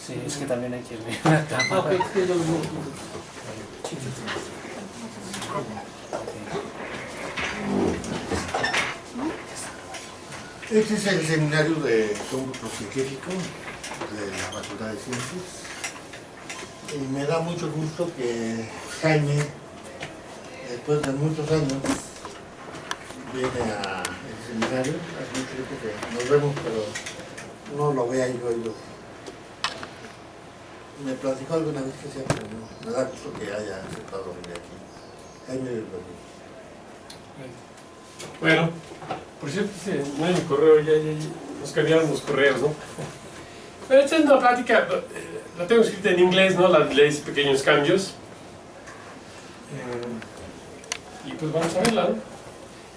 Sí, es que también hay que ver la cámara. Ok, sí, lo mismo. Este es el seminario de cómputo científico de la Facultad de Ciencias. Y me da mucho gusto que Jaime, después de muchos años, viene al seminario. Hace mucho tiempo que nos vemos, pero no lo vea yo. Me platicó alguna vez que sea, pero no. Me da gusto que haya aceptado venir aquí. Jaime, bienvenido. Bueno, por cierto, no hay mi correo, ya nos cambiaron los correos, ¿no? Pero esta es una plática, la tengo escrita en inglés, ¿no? La leyes y pequeños cambios. Y pues vamos a verla, ¿no?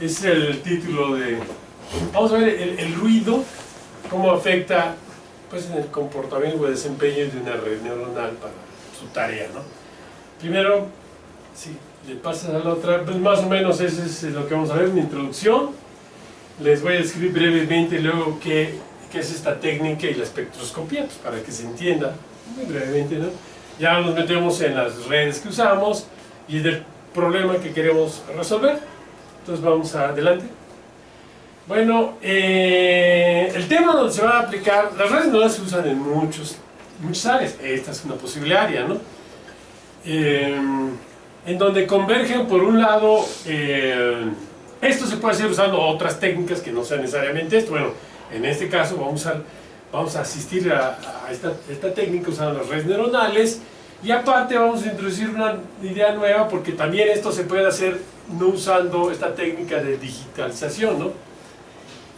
Es el título de... Vamos a ver el ruido, cómo afecta pues, en el comportamiento o el desempeño de una red neuronal para su tarea, ¿no? Primero, sí, le pasas a la otra, pues más o menos eso es lo que vamos a ver, una introducción. Les voy a describir brevemente luego qué es esta técnica y la espectroscopía, pues para que se entienda muy brevemente, ¿no? Ya nos metemos en las redes que usamos y del problema que queremos resolver. Entonces vamos adelante. Bueno, el tema donde se va a aplicar, las redes neuronales se usan en muchas áreas. Esta es una posible área, ¿no? En donde convergen por un lado, esto se puede hacer usando otras técnicas que no sean necesariamente esto. Bueno, en este caso vamos a asistir a esta técnica usando las redes neuronales y aparte vamos a introducir una idea nueva porque también esto se puede hacer no usando esta técnica de digitalización, ¿no?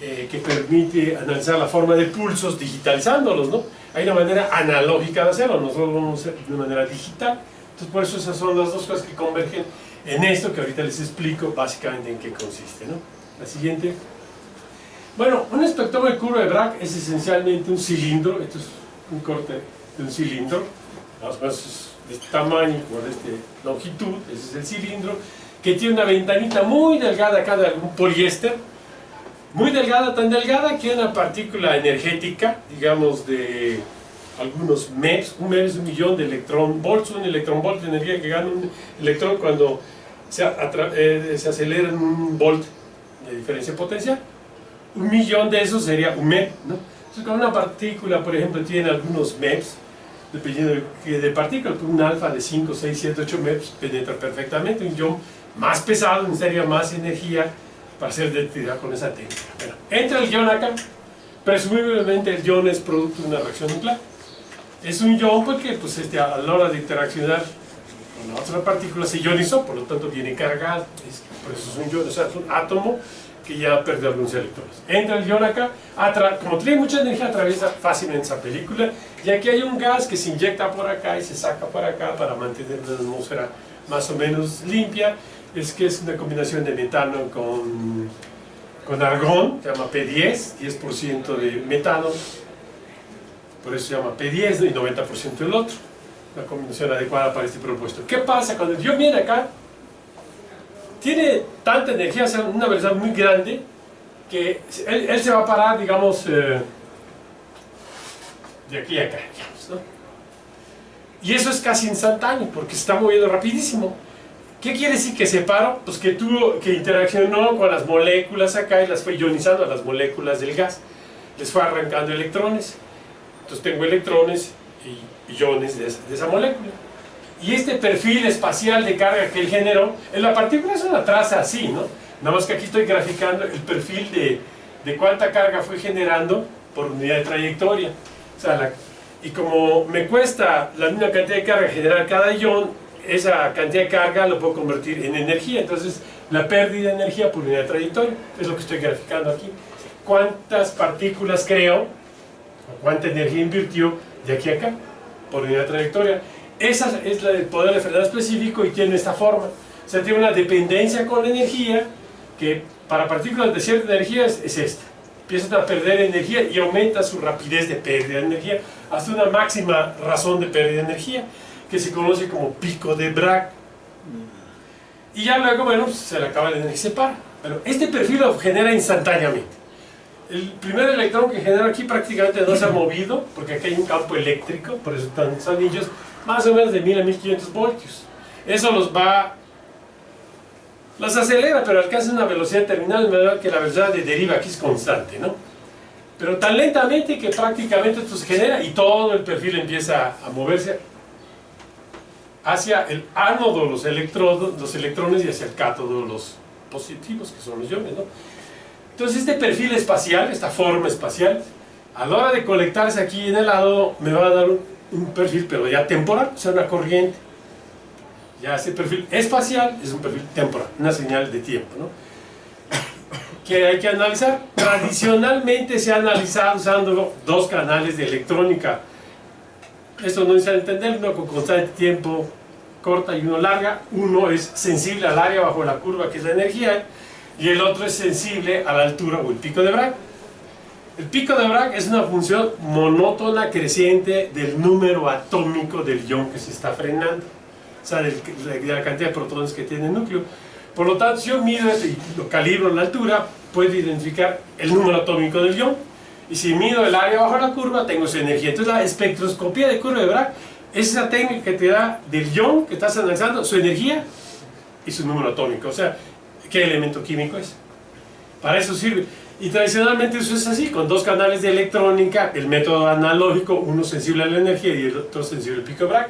Que permite analizar la forma de pulsos digitalizándolos, ¿no? Hay una manera analógica de hacerlo, nosotros vamos a hacer de una manera digital. Entonces por eso esas son las dos cosas que convergen en esto que ahorita les explico básicamente en qué consiste, ¿no? La siguiente. Bueno, un espectrómetro de curva de Bragg es esencialmente un cilindro. Esto es un corte de un cilindro, más o menos de este tamaño, como de esta longitud. Ese es el cilindro, que tiene una ventanita muy delgada acá de algún poliéster, muy delgada, tan delgada que una partícula energética, digamos de algunos MEPS, un MEP es 1.000.000 de electronvolts, un electronvolt de energía que gana un electrón cuando se acelera en un volt de diferencia potencial. 1.000.000 de esos sería un MEP, ¿no? Entonces cuando una partícula, por ejemplo, tiene algunos MEPs, dependiendo de partícula, un alfa de 5, 6, 7, 8 MEPs penetra perfectamente. Un ion más pesado necesitaría más energía para ser detectada con esa técnica. Bueno, entra el ion acá, presumiblemente el ion es producto de una reacción nuclear. Es un ion porque pues, a la hora de interaccionar con la otra partícula se ionizó, por lo tanto viene cargado, por eso es un ion, o sea, es un átomo que ya perdió algunos electrones. Entra el ion acá, como tiene mucha energía atraviesa fácilmente esa película, y aquí hay un gas que se inyecta por acá y se saca por acá para mantener la atmósfera más o menos limpia. Es que es una combinación de metano con argón, se llama P10, 10% de metano, por eso se llama P10, ¿no? Y 90% del otro. Una combinación adecuada para este propuesto. ¿Qué pasa cuando el ion viene acá? Tiene tanta energía, o sea, una velocidad muy grande, que él se va a parar, digamos, de aquí a acá, digamos, ¿no? Y eso es casi instantáneo, porque se está moviendo rapidísimo. ¿Qué quiere decir que se paró? Pues que interaccionó con las moléculas acá y las fue ionizando a las moléculas del gas. Les fue arrancando electrones. Entonces tengo electrones y iones de esa molécula. Y este perfil espacial de carga que él generó, en la partícula es una traza así, ¿no? Nada más que aquí estoy graficando el perfil de cuánta carga fue generando por unidad de trayectoria. O sea, y como me cuesta la misma cantidad de carga generar cada ion, esa cantidad de carga lo puedo convertir en energía. Entonces, la pérdida de energía por unidad de trayectoria es lo que estoy graficando aquí. ¿Cuántas partículas creo? ¿O cuánta energía invirtió de aquí a acá por unidad de trayectoria? Esa es la del poder de frenado específico y tiene esta forma. O sea, tiene una dependencia con la energía que para partículas de cierta energía es esta. Empiezan a perder energía y aumenta su rapidez de pérdida de energía hasta una máxima razón de pérdida de energía que se conoce como pico de Bragg. Y ya luego, bueno, se le acaba la energía y se para. Pero este perfil lo genera instantáneamente. el primer electrón que genera aquí prácticamente no se ha movido, porque aquí hay un campo eléctrico, por eso están los anillos, más o menos de 1000 a 1500 voltios. Eso los acelera, pero alcanza una velocidad terminal menor que la velocidad de deriva, aquí es constante, ¿no? Pero tan lentamente que prácticamente esto se genera y todo el perfil empieza a moverse hacia el ánodo los electrones y hacia el cátodo los positivos, que son los iones, ¿no? Entonces este perfil espacial, esta forma espacial, a la hora de colectarse aquí en el lado, me va a dar un perfil, pero ya temporal, o sea, una corriente. Ya ese perfil espacial es un perfil temporal, una señal de tiempo, ¿no? Que hay que analizar. Tradicionalmente se ha analizado usando dos canales de electrónica. Esto no necesita entender, uno con constante tiempo corta y uno larga. Uno es sensible al área bajo la curva, que es la energía, y el otro es sensible a la altura o el pico de Bragg. El pico de Bragg es una función monótona creciente del número atómico del ion que se está frenando, o sea, de la cantidad de protones que tiene el núcleo. Por lo tanto, si yo mido esto y lo calibro en la altura, puedo identificar el número atómico del ion. Y si mido el área bajo la curva, tengo su energía. Entonces la espectroscopía de curva de Bragg es esa técnica que te da del ion que estás analizando, su energía y su número atómico. O sea, qué elemento químico es. Para eso sirve. Y tradicionalmente eso es así, con dos canales de electrónica, el método analógico, uno sensible a la energía y el otro sensible al pico de Bragg.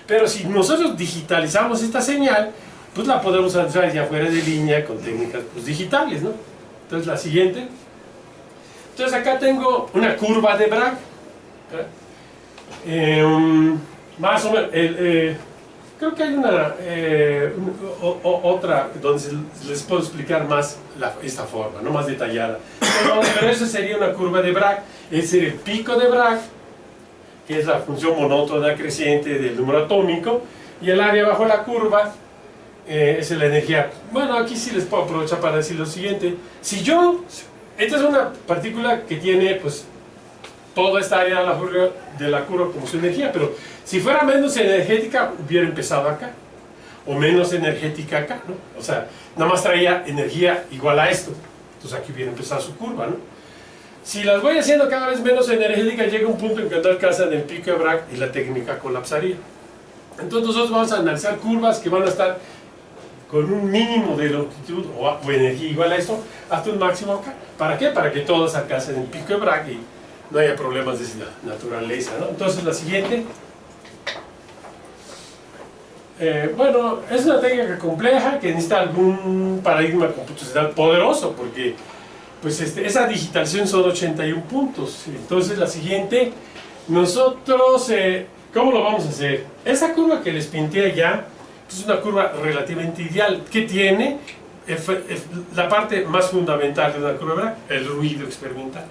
Pero si nosotros digitalizamos esta señal, pues la podemos analizar ya fuera de línea con técnicas pues, digitales, ¿no? Entonces la siguiente. Entonces acá tengo una curva de Bragg. Más o menos, creo que hay otra donde les puedo explicar más esta forma, no más detallada. Pero eso sería una curva de Bragg, es el pico de Bragg, que es la función monótona creciente del número atómico, y el área bajo la curva es la energía. Bueno, aquí sí les puedo aprovechar para decir lo siguiente. Esta es una partícula que tiene pues toda esta área de la curva como su energía, pero si fuera menos energética hubiera empezado acá, o menos energética acá, ¿no? O sea, nada más traía energía igual a esto, entonces aquí hubiera empezado su curva, ¿no? Si las voy haciendo cada vez menos energéticas, llega un punto en que no alcanzan el pico de Bragg y la técnica colapsaría. Entonces nosotros vamos a analizar curvas que van a estar con un mínimo de longitud o energía igual a esto, hasta un máximo acá. ¿Para qué? Para que todos alcancen el pico de Bragg y no haya problemas de esa naturaleza, ¿no? Entonces la siguiente. Bueno, es una técnica compleja que necesita algún paradigma computacional poderoso, porque pues esa digitalización son 81 puntos. Entonces la siguiente, nosotros, ¿cómo lo vamos a hacer? Esa curva que les pinté allá es una curva relativamente ideal. ¿Qué tiene? La parte más fundamental de una curva de Bragg, el ruido experimental.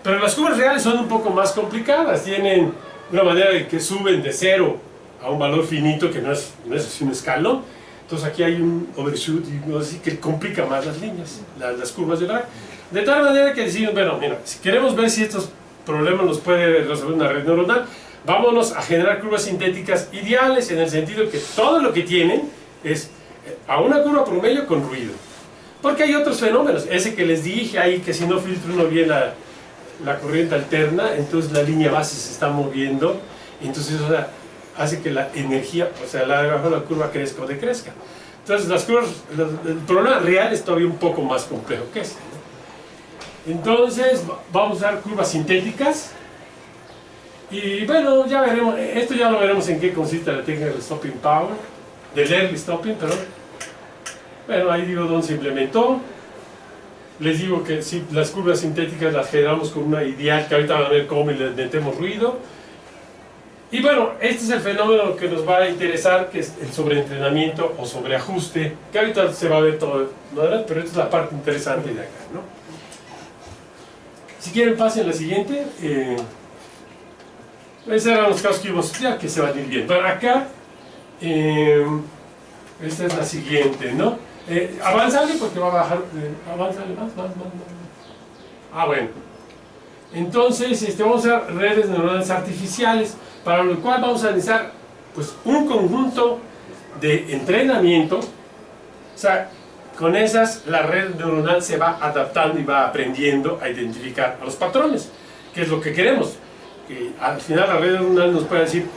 Pero las curvas reales son un poco más complicadas, tienen una manera de que suben de 0 a un valor finito que no es así un escalón. Entonces aquí hay un overshoot y algo así que complica más las líneas, las curvas de Bragg. De tal manera que decimos, bueno, mira, si queremos ver si estos problemas los puede resolver una red neuronal, vámonos a generar curvas sintéticas ideales, en el sentido que todo lo que tienen es a una curva promedio con ruido. Porque hay otros fenómenos, ese que les dije ahí, que si no filtra uno bien la corriente alterna, entonces la línea base se está moviendo, entonces eso hace que la energía, o sea, la curva crezca o decrezca. Entonces las curvas, el problema real es todavía un poco más complejo que este, ¿no? Entonces vamos a usar curvas sintéticas y bueno, ya veremos, esto ya lo veremos en qué consiste la técnica del stopping power, del early stopping, perdón. Bueno, ahí digo dónde se implementó. Les digo que si las curvas sintéticas las generamos con una ideal, que ahorita van a ver cómo le metemos ruido. Y bueno, este es el fenómeno que nos va a interesar, que es el sobreentrenamiento o sobreajuste, que ahorita se va a ver todo, ¿no? Pero esta es la parte interesante de acá, ¿no? Si quieren pasen la siguiente. Esos eran los casos que íbamos a estudiar, que se van a ir bien. Pero acá, esta es la siguiente, ¿no? Avánzale porque va a bajar, avánzale más. Ah, bueno. Entonces, vamos a usar redes neuronales artificiales, para lo cual vamos a analizar pues, un conjunto de entrenamiento. O sea, con esas la red neuronal se va adaptando y va aprendiendo a identificar a los patrones, que es lo que queremos. Que al final la red neuronal nos puede decir,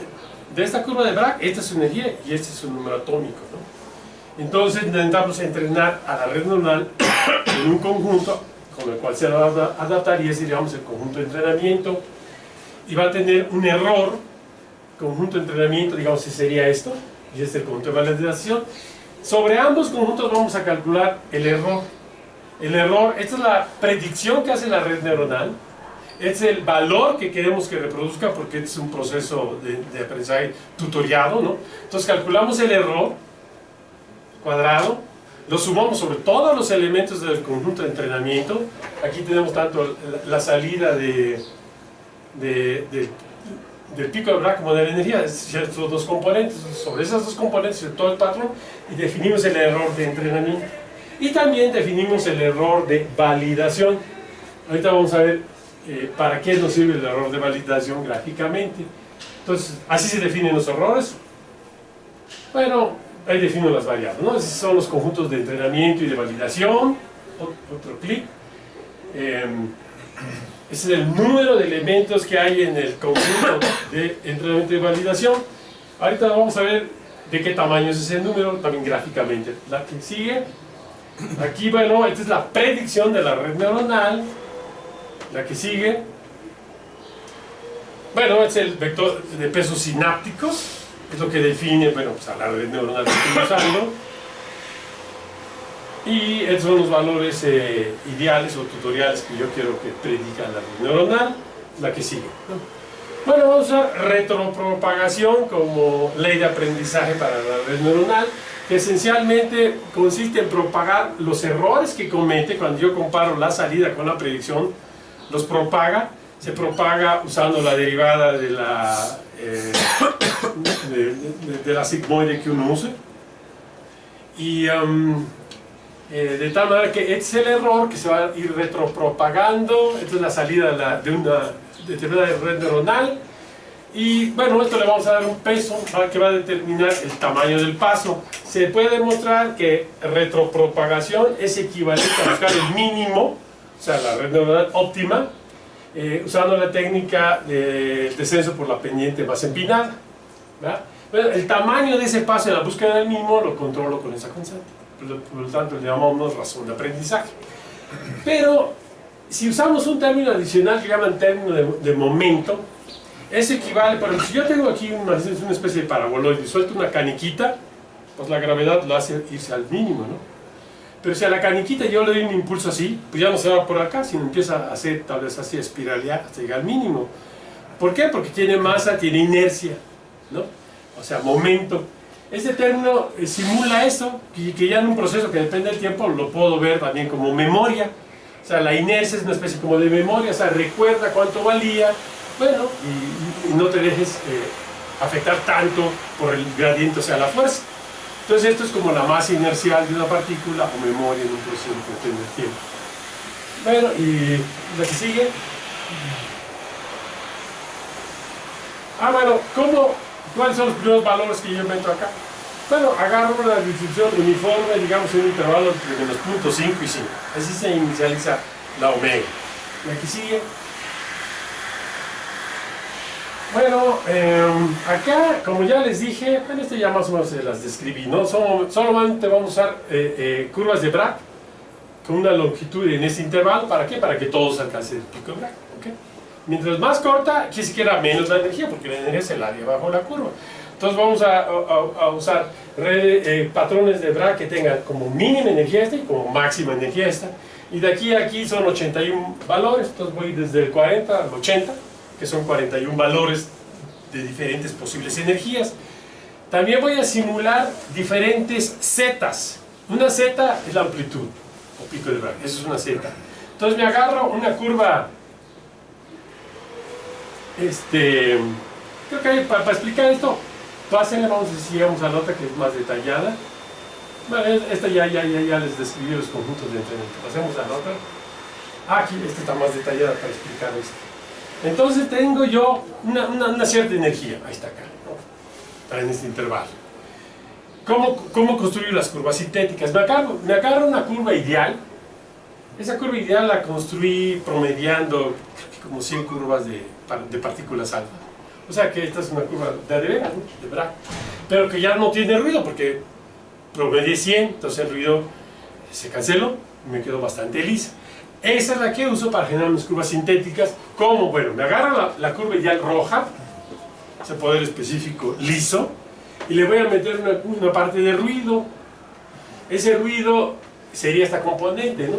de esta curva de Bragg, esta es su energía y este es su número atómico, ¿no? Entonces intentamos entrenar a la red neuronal en un conjunto con el cual se va a adaptar, y ese, digamos, el conjunto de entrenamiento, y va a tener un error. Conjunto de entrenamiento, digamos, que sería esto, y este es el conjunto de validación. Sobre ambos conjuntos vamos a calcular el error. El error, esta es la predicción que hace la red neuronal, este es el valor que queremos que reproduzca, porque este es un proceso de aprendizaje tutoriado, ¿no? Entonces calculamos el error cuadrado, lo sumamos sobre todos los elementos del conjunto de entrenamiento. Aquí tenemos tanto la salida del pico de Bragg como de la energía, estos dos componentes. Sobre esas dos componentes, todo el patrón, y definimos el error de entrenamiento. Y también definimos el error de validación. Ahorita vamos a ver para qué nos sirve el error de validación gráficamente. Entonces, así se definen los errores. Bueno, ahí defino las variables, ¿no? Esos son los conjuntos de entrenamiento y de validación. Otro clic. Ese es el número de elementos que hay en el conjunto de entrenamiento y validación. Ahorita vamos a ver de qué tamaño es ese número, también gráficamente. La que sigue, aquí, bueno, esta es la predicción de la red neuronal. La que sigue, bueno, es el vector de pesos sinápticos, es lo que define, bueno, pues a la red neuronal que estoy usando. Y estos son los valores ideales o tutoriales que yo quiero que predica la red neuronal. La que sigue, ¿no? Bueno, vamos a usar retropropagación como ley de aprendizaje para la red neuronal, que esencialmente consiste en propagar los errores que comete cuando yo comparo la salida con la predicción. Los propaga, se propaga usando la derivada de la sigmoide que uno use. Y de tal manera que este es el error que se va a ir retropropagando. Esta es la salida de una determinada red neuronal. Y bueno, esto le vamos a dar un peso que va a determinar el tamaño del paso. Se puede demostrar que retropropagación es equivalente a buscar el mínimo, o sea, la red neuronal óptima, usando la técnica de descenso por la pendiente más empinada, ¿verdad? Bueno, el tamaño de ese paso en la búsqueda del mínimo lo controlo con esa constante. Por lo tanto, le llamamos razón de aprendizaje. Pero, si usamos un término adicional que llaman término de momento, eso equivale, por ejemplo, si yo tengo aquí una especie de paraboloide y suelto una caniquita, pues la gravedad lo hace irse al mínimo, ¿no? Pero si a la caniquita yo le doy un impulso así, pues ya no se va por acá, sino empieza a hacer tal vez así, espiralear hasta llegar al mínimo. ¿Por qué? Porque tiene masa, tiene inercia, ¿no? O sea, momento. Este término simula eso, que ya en un proceso que depende del tiempo lo puedo ver también como memoria. O sea, la inercia es una especie como de memoria, o sea, recuerda cuánto valía, bueno, y no te dejes afectar tanto por el gradiente, o sea, la fuerza. Entonces esto es como la masa inercial de una partícula o memoria en un proceso que depende del tiempo. Bueno, y la que sigue. Bueno, ¿cuáles son los primeros valores que yo invento acá? Bueno, agarro una distribución uniforme, digamos en un intervalo entre menos 0.5 y 5. Así se inicializa la omega. La que sigue. Bueno, acá, como ya les dije, bueno, esto ya más o menos se las describí, ¿no? Solamente vamos a usar curvas de Bragg con una longitud en este intervalo. ¿Para qué? Para que todos alcancen el pico de Bragg, ¿okay? Mientras más corta, que siquiera menos la energía, porque la energía es el área bajo la curva. Entonces vamos a usar patrones de Bragg que tengan como mínima energía esta y como máxima energía esta. Y de aquí a aquí son 81 valores, entonces voy desde el 40 al 80, que son 41 valores de diferentes posibles energías. También voy a simular diferentes zetas. Una zeta es la amplitud, o pico de Bragg, eso es una zeta. Entonces me agarro una curva, creo que para explicar esto, pásenle, vamos a decir, llegamos a la otra que es más detallada. Bueno, esta ya les describí los conjuntos de entrenamiento. Pasemos a la otra. Aquí, esta está más detallada para explicar esto. Entonces tengo yo una cierta energía, ahí está acá, ¿no? Está en este intervalo. ¿Cómo construir las curvas sintéticas? Me agarro una curva ideal. Esa curva ideal la construí promediando como 100 curvas de partículas alfa. O sea que esta es una curva de Vega, ¿no? De Bragg, pero que ya no tiene ruido porque promedié 100, entonces el ruido se canceló y me quedó bastante lisa. Esa es la que uso para generar mis curvas sintéticas. ¿Cómo? Bueno, me agarro la curva ideal roja, ese poder específico liso, y le voy a meter una parte de ruido. Ese ruido sería esta componente, ¿no?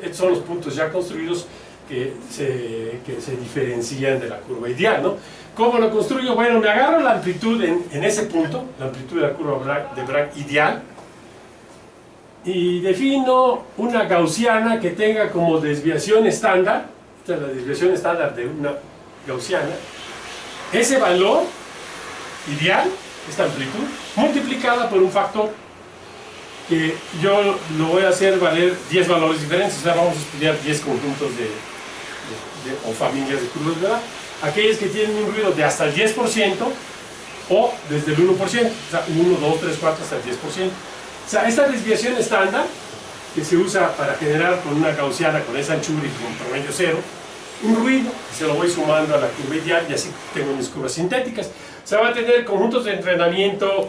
Estos son los puntos ya construidos que se diferencian de la curva ideal, ¿no? ¿Cómo lo construyo? Bueno, me agarro la amplitud en ese punto, la amplitud de la curva de Bragg ideal, y defino una gaussiana que tenga como desviación estándar. Esta es la desviación estándar de una gaussiana. Ese valor ideal, esta amplitud, multiplicada por un factor que yo lo voy a hacer valer 10 valores diferentes. O sea, vamos a estudiar 10 conjuntos o familias de curvas de Bragg. Aquellas que tienen un ruido de hasta el 10% o desde el 1%. O sea, 1, 2, 3, 4 hasta el 10%. O sea, esta desviación estándar que se usa para generar con una gaussiana con esa anchura y con promedio cero, un ruido, y se lo voy sumando a la curva ideal y así tengo mis curvas sintéticas. O sea, va a tener conjuntos de entrenamiento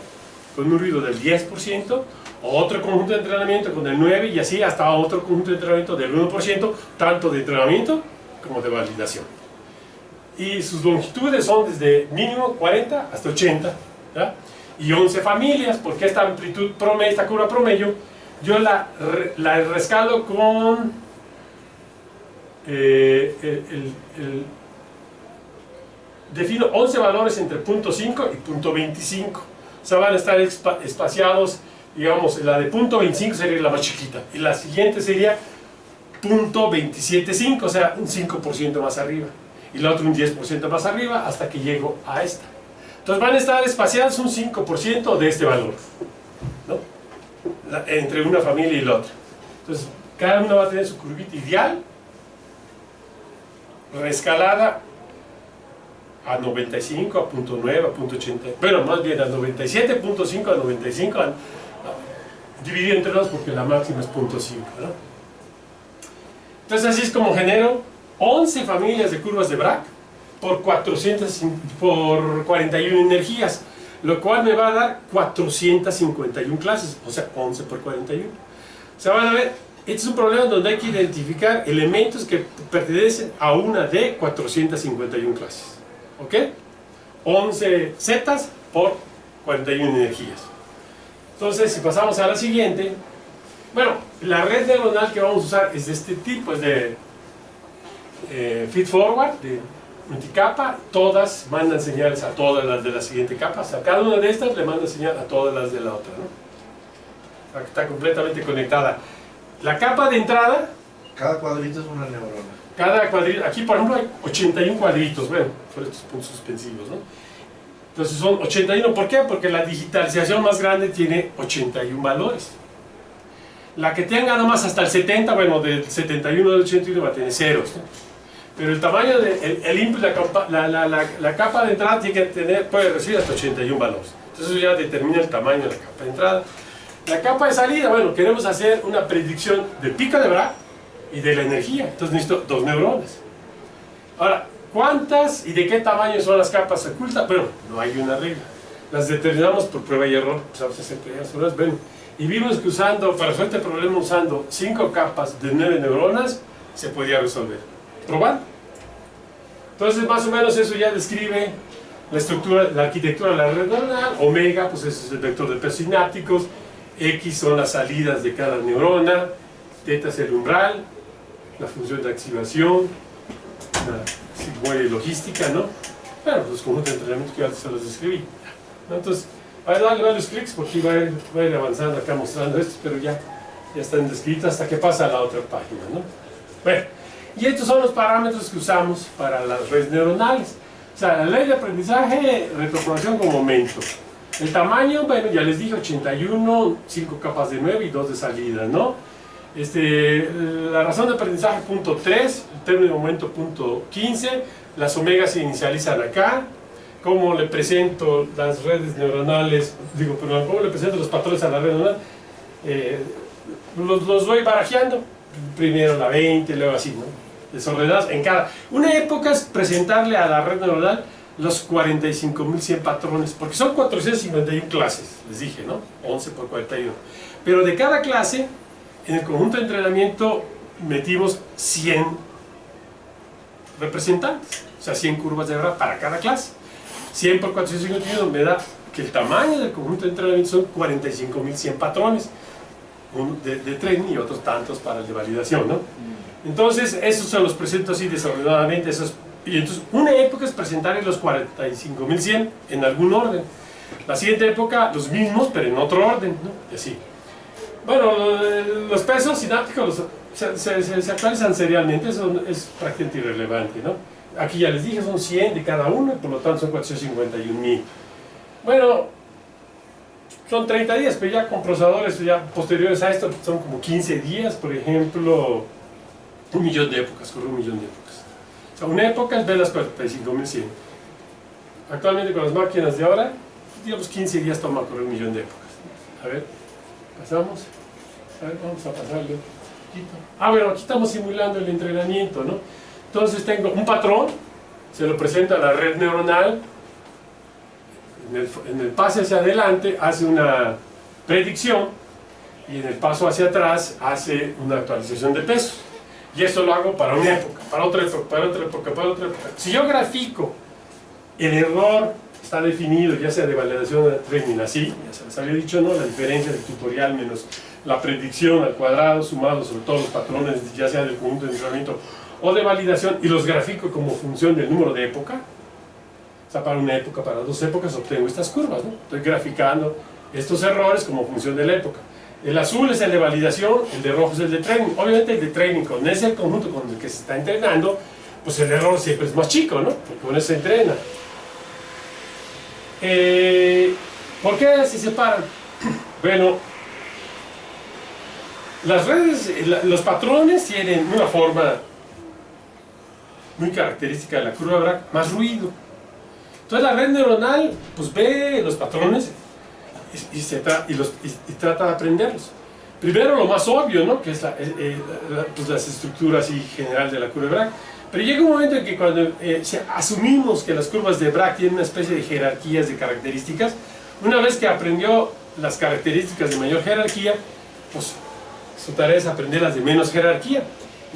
con un ruido del 10%, otro conjunto de entrenamiento con el 9% y así hasta otro conjunto de entrenamiento del 1%, tanto de entrenamiento como de validación. Y sus longitudes son desde mínimo 40 hasta 80, ¿ya? Y 11 familias, porque esta amplitud promedio, esta curva promedio, yo la rescalo con defino 11 valores entre 0.5 y 0.25. O sea, van a estar espaciados, digamos, la de 0.25 sería la más chiquita, y la siguiente sería 0.275, o sea, un 5% más arriba, y la otra un 10% más arriba, hasta que llego a esta. Entonces van a estar espaciados un 5% de este valor, ¿no? Entre una familia y la otra. Entonces, cada una va a tener su curvita ideal, reescalada a 95, a 0.9, a 0.80, bueno, más bien a 97.5, a 95, dividido entre dos porque la máxima es 0.5, ¿no? Entonces así es como genero 11 familias de curvas de Bragg por 41 energías, lo cual me va a dar 451 clases, o sea, 11 por 41. O sea, van a ver, este es un problema donde hay que identificar elementos que pertenecen a una de 451 clases. ¿Ok? 11 zetas por 41 energías. Entonces, si pasamos a la siguiente, bueno, la red neuronal que vamos a usar es de este tipo, es de feed-forward, de multicapa. Todas mandan señales a todas las de la siguiente capa. O sea, cada una de estas le manda señal a todas las de la otra, ¿no? O sea, que está completamente conectada. La capa de entrada, Cada cuadrito es una neurona. cada cuadrito, aquí por ejemplo hay 81 cuadritos, bueno, por estos puntos suspensivos, ¿no? Entonces son 81, ¿por qué? Porque la digitalización más grande tiene 81 valores. La que tenga nada más hasta el 70, bueno, del 71 al 81 va a tener ceros, ¿no? Pero el tamaño el input, la capa de entrada tiene que tener, puede recibir hasta 81 valores. Entonces eso ya determina el tamaño de la capa de entrada. La capa de salida, bueno, queremos hacer una predicción del pico de Bragg y de la energía, entonces necesito 2 neuronas. Ahora, ¿cuántas y de qué tamaño son las capas ocultas? Bueno, no hay una regla, las determinamos por prueba y error, sabes hacer pruebas, bueno, y vimos que usando, para resolver este problema usando 5 capas de 9 neuronas, se podía resolver. ¿Probar? Entonces más o menos eso ya describe la estructura, la arquitectura de la red neuronal. Omega, pues ese es el vector de presinápticos, X son las salidas de cada neurona, teta es el umbral, la función de activación, la sigmoide logística, ¿no? Bueno, los conjuntos de entrenamiento que ya se los describí, ¿no? Entonces, a ver, darle varios clics porque va a ir avanzando acá mostrando esto, pero ya están descritos hasta que pasa a la otra página, ¿no? Bueno, y estos son los parámetros que usamos para las redes neuronales. O sea, la ley de aprendizaje, retroprogramación con momento. El tamaño, bueno, ya les dije, 81, 5 capas de 9 y 2 de salida, ¿no? La razón de aprendizaje, punto 3, el término de momento, punto 15, las omegas se inicializan acá, cómo le presento las redes neuronales, perdón, cómo le presento los patrones a la red neuronal, los voy barajeando, primero la 20, luego así, ¿no? Desordenados en cada. Una época es presentarle a la red neuronal los 45.100 patrones, porque son 451 clases, les dije, ¿no? 11 por 41. Pero de cada clase, en el conjunto de entrenamiento metimos 100 representantes, o sea, 100 curvas de verdad para cada clase. 100 por 451 me da que el tamaño del conjunto de entrenamiento son 45.100 patrones, uno de training y otros tantos para el de validación, ¿no? Entonces, esos se los presento así desordenadamente, y entonces una época es presentar los 45.100 en algún orden. La siguiente época, los mismos, pero en otro orden, ¿no? Y así. Bueno, los pesos sinápticos se actualizan serialmente, eso es prácticamente irrelevante, ¿no? Aquí ya les dije, son 100 de cada uno, y por lo tanto son 451.000. Bueno, son 30 días, pero ya con procesadores ya posteriores a esto, son como 15 días, por ejemplo, 1.000.000 de épocas, corre 1.000.000 de épocas. O sea, una época es ver las 45.100. Actualmente con las máquinas de ahora, digamos 15 días toma correr 1.000.000 de épocas. A ver, pasamos. A ver, vamos a pasarle un poquito. Bueno, aquí estamos simulando el entrenamiento, ¿no? Entonces tengo un patrón, se lo presenta a la red neuronal, en el pase hacia adelante hace una predicción y en el paso hacia atrás hace una actualización de pesos. Y eso lo hago para una época, para otra época, para otra época, para otra época. Si yo grafico el error, está definido, ya sea de validación o de training, así, ya se les había dicho, ¿no? La diferencia del tutorial menos la predicción al cuadrado sumado sobre todos los patrones, ya sea del conjunto de entrenamiento o de validación, y los grafico como función del número de época. O sea, para una época, para dos épocas obtengo estas curvas, ¿no? Estoy graficando estos errores como función de la época. El azul es el de validación, el de rojo es el de training. Obviamente el de training, con ese conjunto con el que se está entrenando, pues el error siempre es más chico, ¿no? Porque con eso se entrena. ¿Por qué se separan? Bueno, las redes, los patrones tienen una forma muy característica de la curva de Bragg, más ruido. Entonces la red neuronal pues ve los patrones y trata de aprenderlos. Primero lo más obvio, ¿no? Que es pues las estructuras y general de la curva de Bragg. Pero llega un momento en que cuando asumimos que las curvas de Bragg tienen una especie de jerarquías de características, una vez que aprendió las características de mayor jerarquía, pues su tarea es aprender las de menos jerarquía.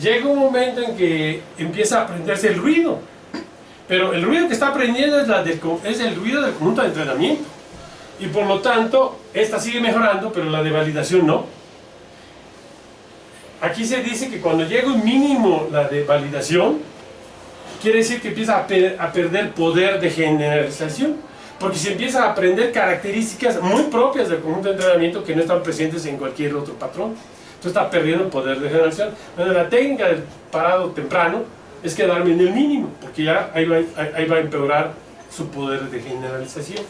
Llega un momento en que empieza a aprenderse el ruido, pero el ruido que está aprendiendo es el ruido del conjunto de entrenamiento, y por lo tanto esta sigue mejorando, pero la de validación no. Aquí se dice que cuando llega un mínimo la de validación, quiere decir que empieza a perder poder de generalización, porque se empieza a aprender características muy propias del conjunto de entrenamiento que no están presentes en cualquier otro patrón. Entonces está perdiendo el poder de generalización. Bueno, la técnica del parado temprano es quedarme en el mínimo, porque ya ahí va a empeorar su poder de generalización.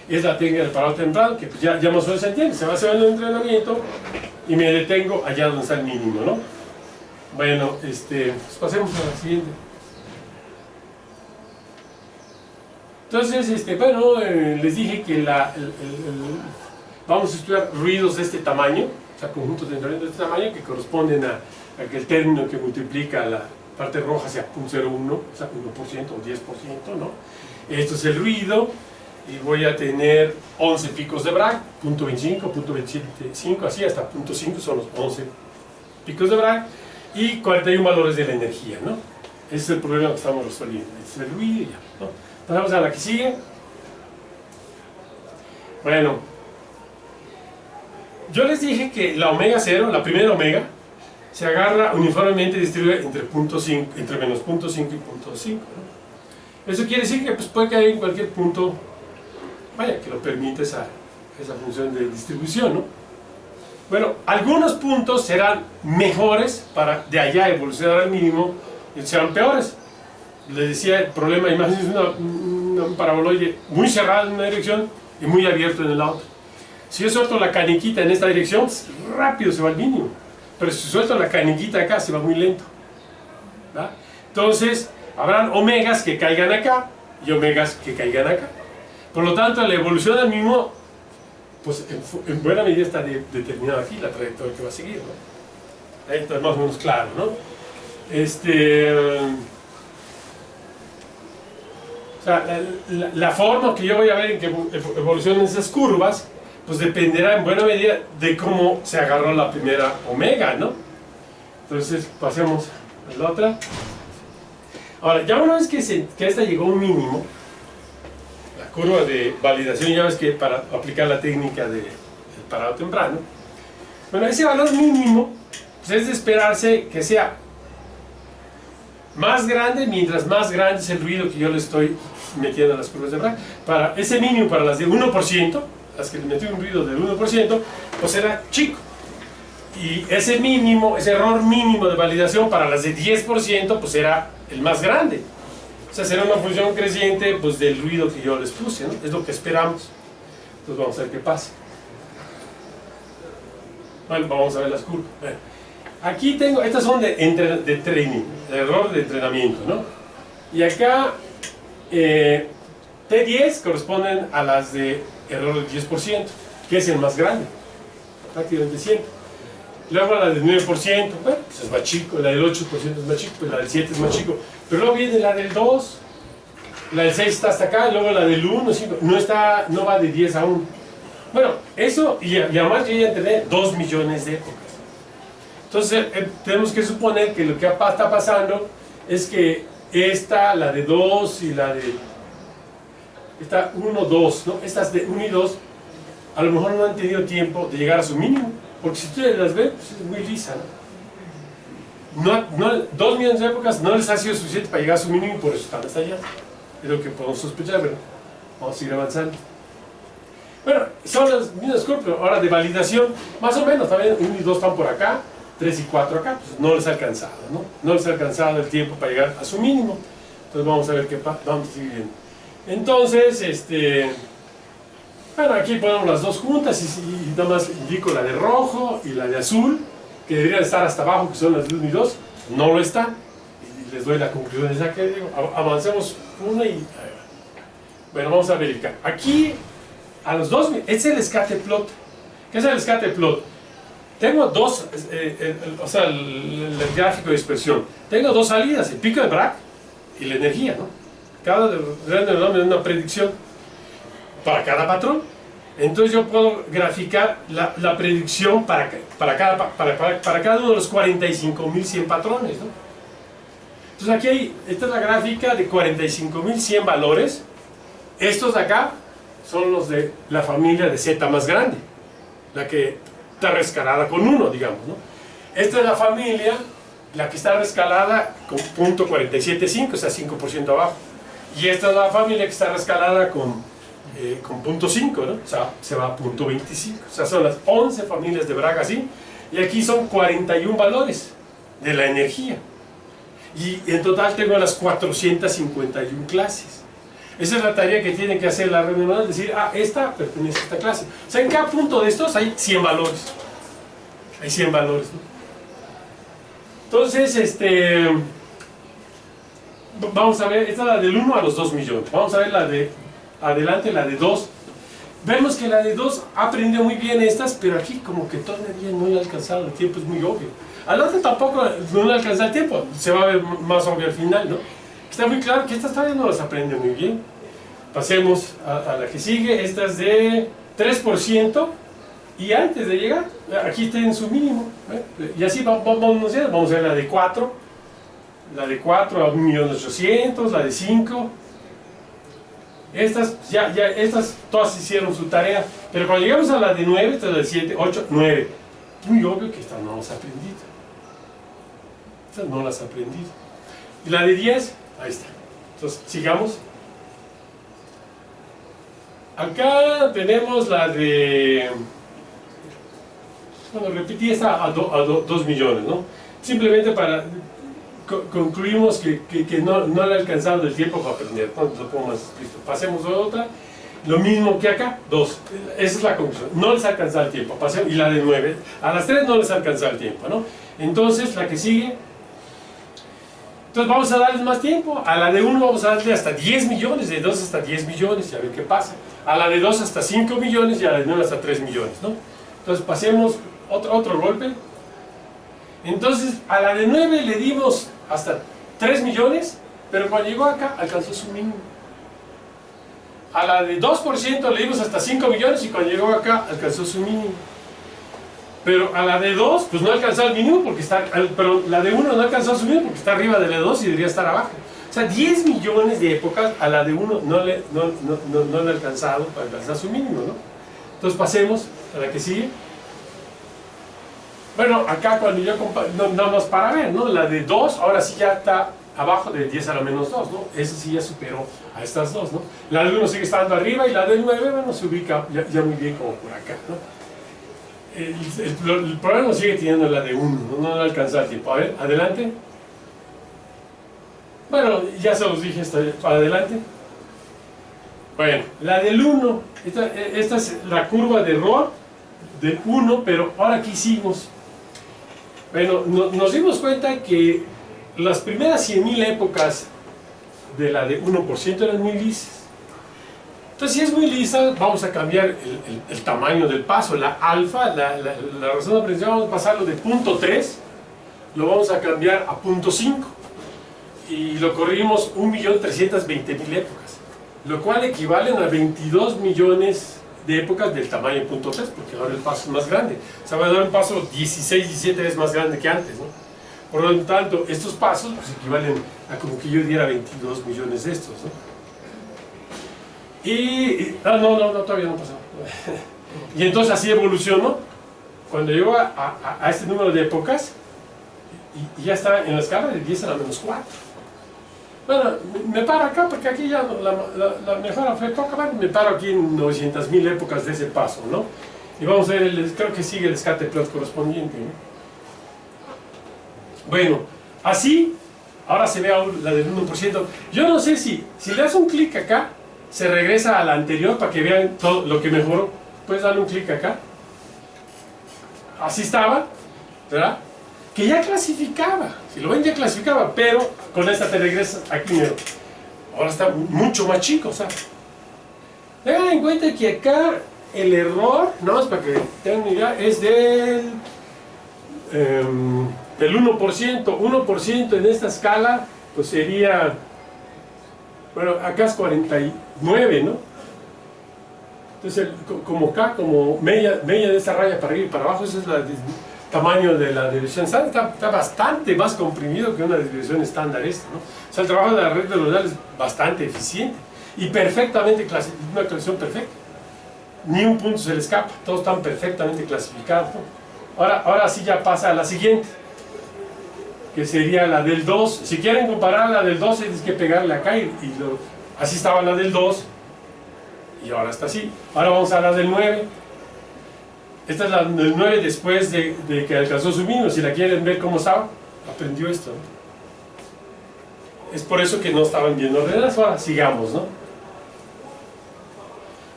Es la técnica del parado temprano, que pues ya más o menos se entiende. Se va haciendo el entrenamiento y me detengo allá donde está el mínimo, ¿no? Bueno, pues pasemos a la siguiente. Entonces, bueno, les dije que vamos a estudiar ruidos de este tamaño, o sea, conjuntos de entrenamiento de este tamaño que corresponden a que el término que multiplica la parte roja sea 0.01, o sea, 1% o 10%, ¿no? Esto es el ruido, y voy a tener 11 picos de Bragg, 0.25, 0.275, así hasta 0.5 son los 11 picos de Bragg, y 41 valores de la energía, ¿no? Ese es el problema que estamos resolviendo, este es el ruido y ya, ¿no? Pasamos a la que sigue. Bueno, yo les dije que la omega 0, la primera omega, se agarra uniformemente distribuida entre menos 0.5 y 0.5, ¿no? Eso quiere decir que pues, puede caer en cualquier punto, vaya, que lo permite esa función de distribución, ¿no? Bueno, algunos puntos serán mejores para de allá evolucionar al mínimo y serán peores. Les decía, el problema, imagínense un paraboloide muy cerrado en una dirección y muy abierto en la otra. Si yo suelto la caniquita en esta dirección, pues, rápido se va al mínimo. Pero si suelto la caniquita acá, se va muy lento, ¿verdad? Entonces, habrán omegas que caigan acá y omegas que caigan acá. Por lo tanto, la evolución al mínimo, pues en buena medida está determinada aquí, la trayectoria que va a seguir, ¿no? Ahí está más o menos claro, ¿no? O sea, la forma que yo voy a ver en que evolucionan esas curvas, pues dependerá en buena medida de cómo se agarró la primera omega, ¿no? Entonces, pasemos a la otra. Ahora, ya una vez que esta llegó a un mínimo, la curva de validación, ya ves que para aplicar la técnica del parado temprano, bueno, ese valor mínimo, pues es de esperarse que sea más grande, mientras más grande es el ruido que yo le estoy metiendo a las curvas de Bragg. Para ese mínimo, para las de 1%, las que le metí un ruido del 1%, pues era chico. Y ese mínimo, ese error mínimo de validación para las de 10%, pues era el más grande. O sea, será una función creciente, pues, del ruido que yo les puse, ¿no? Es lo que esperamos. Entonces vamos a ver qué pasa. Bueno, vamos a ver las curvas. Aquí tengo, estas son de training, de error de entrenamiento, ¿no? Y acá T10 corresponden a las de error del 10%, que es el más grande, prácticamente siempre. Luego la del 9%, bueno, pues es más chico, la del 8% es más chico, pues la del 7% es más chico. Pero luego viene la del 2, la del 6 está hasta acá, y luego la del 1, 5, no va de 10 a 1. Bueno, eso, y además yo ya entrené 2 millones de épocas. Entonces tenemos que suponer que lo que está pasando es que esta, la de 2 y la de... Esta 1, 2, ¿no? Estas de 1 y 2 a lo mejor no han tenido tiempo de llegar a su mínimo. Porque si ustedes las ven, pues es muy lisa, ¿no? 2 millones de épocas no les ha sido suficiente para llegar a su mínimo y por eso están hasta allá. Es lo que podemos sospechar, pero vamos a seguir avanzando. Bueno, son las mismas curvas, pero ahora de validación, más o menos, también 1 y 2 están por acá, 3 y 4 acá, pues no les ha alcanzado, ¿no? No les ha alcanzado el tiempo para llegar a su mínimo. Entonces vamos a ver qué pasa, vamos a seguir viendo. Entonces, bueno, aquí ponemos las dos juntas y nada más indico la de rojo y la de azul, que deberían estar hasta abajo, que son las de 1 y 2, no lo están. Y les doy la conclusión esa que digo, avancemos una y... Bueno, vamos a verificar. Aquí, a los dos, es el scatter plot. ¿Qué es el scatter plot? Tengo dos, o sea, el gráfico de dispersión. Tengo dos salidas, el pico de Bragg y la energía, ¿no? Cada de una predicción para cada patrón. Entonces yo puedo graficar la predicción para cada uno de los 45.100 patrones, ¿no? Entonces aquí esta es la gráfica de 45.100 valores. Estos de acá son los de la familia de Z más grande, la que está rescalada con 1, digamos, ¿no? Esta es la familia, la que está rescalada con .475, o sea, 5% abajo. Y esta es la familia que está rescalada con .5, ¿no? O sea, se va a .25. O sea, son las 11 familias de Bragg así. Y aquí son 41 valores de la energía. Y en total tengo las 451 clases. Esa es la tarea que tiene que hacer la red neuronal, es decir, esta pertenece a esta clase. O sea, en cada punto de estos hay 100 valores. Hay 100 valores, ¿no? Entonces, vamos a ver, esta es la del 1 a los 2 millones. Vamos a ver la de adelante, la de 2. Vemos que la de 2 aprendió muy bien estas, pero aquí como que todavía no le ha alcanzado el tiempo, es muy obvio. Al otro tampoco no le alcanza el tiempo, se va a ver más obvio al final, ¿no? Está muy claro que estas todavía no las aprende muy bien. Pasemos a la que sigue, esta es de 3%, y antes de llegar, aquí está en su mínimo, ¿eh? Y así vamos a ver la de 4, la de 4 a 1.800.000, la de 5. Estas, estas todas hicieron su tarea, pero cuando llegamos a la de 9, esta es la de 7, 8, 9, muy obvio que estas no las ha aprendido. Estas no las ha aprendido. Y la de 10, ahí está. Entonces, sigamos. Acá tenemos la de... Bueno, repetí esta a 2 millones, ¿no? Simplemente para... concluimos que no le ha alcanzado el tiempo para aprender. Listo. Pasemos a otra. Lo mismo que acá, 2. Esa es la conclusión. No les ha alcanzado el tiempo. Pasemos, y la de 9. A las 3 no les ha alcanzado el tiempo, ¿no? Entonces, la que sigue. Entonces vamos a darles más tiempo. A la de 1 vamos a darle hasta 10 millones, de 2 hasta 10 millones, y a ver qué pasa. A la de 2 hasta 5 millones y a la de 9 hasta 3 millones, ¿no? Entonces pasemos otro golpe. Entonces a la de 9 le dimos hasta 3 millones, pero cuando llegó acá alcanzó su mínimo. A la de 2% le dimos hasta 5 millones y cuando llegó acá alcanzó su mínimo. Pero a la de 2 pues no alcanzó el mínimo porque está, pero la de 1 no alcanzó su mínimo porque está arriba de la de 2 y debería estar abajo. O sea, 10 millones de épocas a la de 1 no le ha alcanzado para alcanzar su mínimo, ¿no? Entonces pasemos a la que sigue. Bueno, acá cuando yo no más para ver, ¿no? La de 2 ahora sí ya está abajo de 10 a la menos 2, ¿no? Esa sí ya superó a estas dos, ¿no? La de 1 sigue estando arriba y la de 9, bueno, se ubica ya muy bien como por acá, ¿no? El problema lo sigue teniendo la de 1, no le alcanza el tiempo. A ver, adelante. Bueno, ya se los dije, para adelante. Bueno, la del 1, esta es la curva de error del 1, pero ahora ¿qué hicimos? Bueno, nos dimos cuenta que las primeras 100.000 épocas de la de 1% eran muy lisas. Entonces, si es muy lisa, vamos a cambiar el tamaño del paso, la alfa, la razón de aprendizaje, vamos a pasarlo de 0.3, lo vamos a cambiar a 0.5 y lo corrimos 1.320.000 épocas, lo cual equivalen a 22 millones de épocas del tamaño 0.3, porque ahora el paso es más grande. O sea, va a dar un paso 16, 17 veces más grande que antes, ¿no? Por lo tanto, estos pasos pues, equivalen a como que yo diera 22 millones de estos, ¿no? No, todavía no pasó. Y entonces así evolucionó. Cuando llegó a este número de épocas, y ya está en la escala de 10 a la menos 4. Bueno, me paro acá porque aquí ya la mejora fue poca, bueno, me paro aquí en 900.000 épocas de ese paso, ¿no? Y vamos a ver, creo que sigue el escate plot correspondiente, ¿no? Bueno, así, ahora se ve aún la del 1%. Yo no sé si le das un clic acá, se regresa a la anterior para que vean todo lo que mejoró. Puedes darle un clic acá. Así estaba, ¿verdad? Que ya clasificaba. Si lo ven, ya clasificaba, pero con esta te regresas aquí, mira. Ahora está mucho más chico, ¿sabes? Tengan en cuenta que acá el error, no más para que tengan una idea, es del 1%. 1% en esta escala, pues sería. Bueno, acá es 49, ¿no? Entonces, como acá, como media de esta raya para arriba y para abajo, ese es el tamaño de la desviación estándar. Está bastante más comprimido que una desviación estándar esta, ¿no? O sea, el trabajo de la red neuronal es bastante eficiente y perfectamente clasificado, una clasificación perfecta. Ni un punto se le escapa, todos están perfectamente clasificados, ¿no? Ahora sí ya pasa a la siguiente, que sería la del 2. Si quieren comparar la del 2, tienes que pegarle acá así estaba la del 2 y ahora está así. Ahora vamos a la del 9. Esta es la del 9 después de que alcanzó su mínimo. Si la quieren ver cómo estaba, aprendió esto, ¿no? Es por eso que no estaban bien ordenadas. Ahora sigamos, ¿no?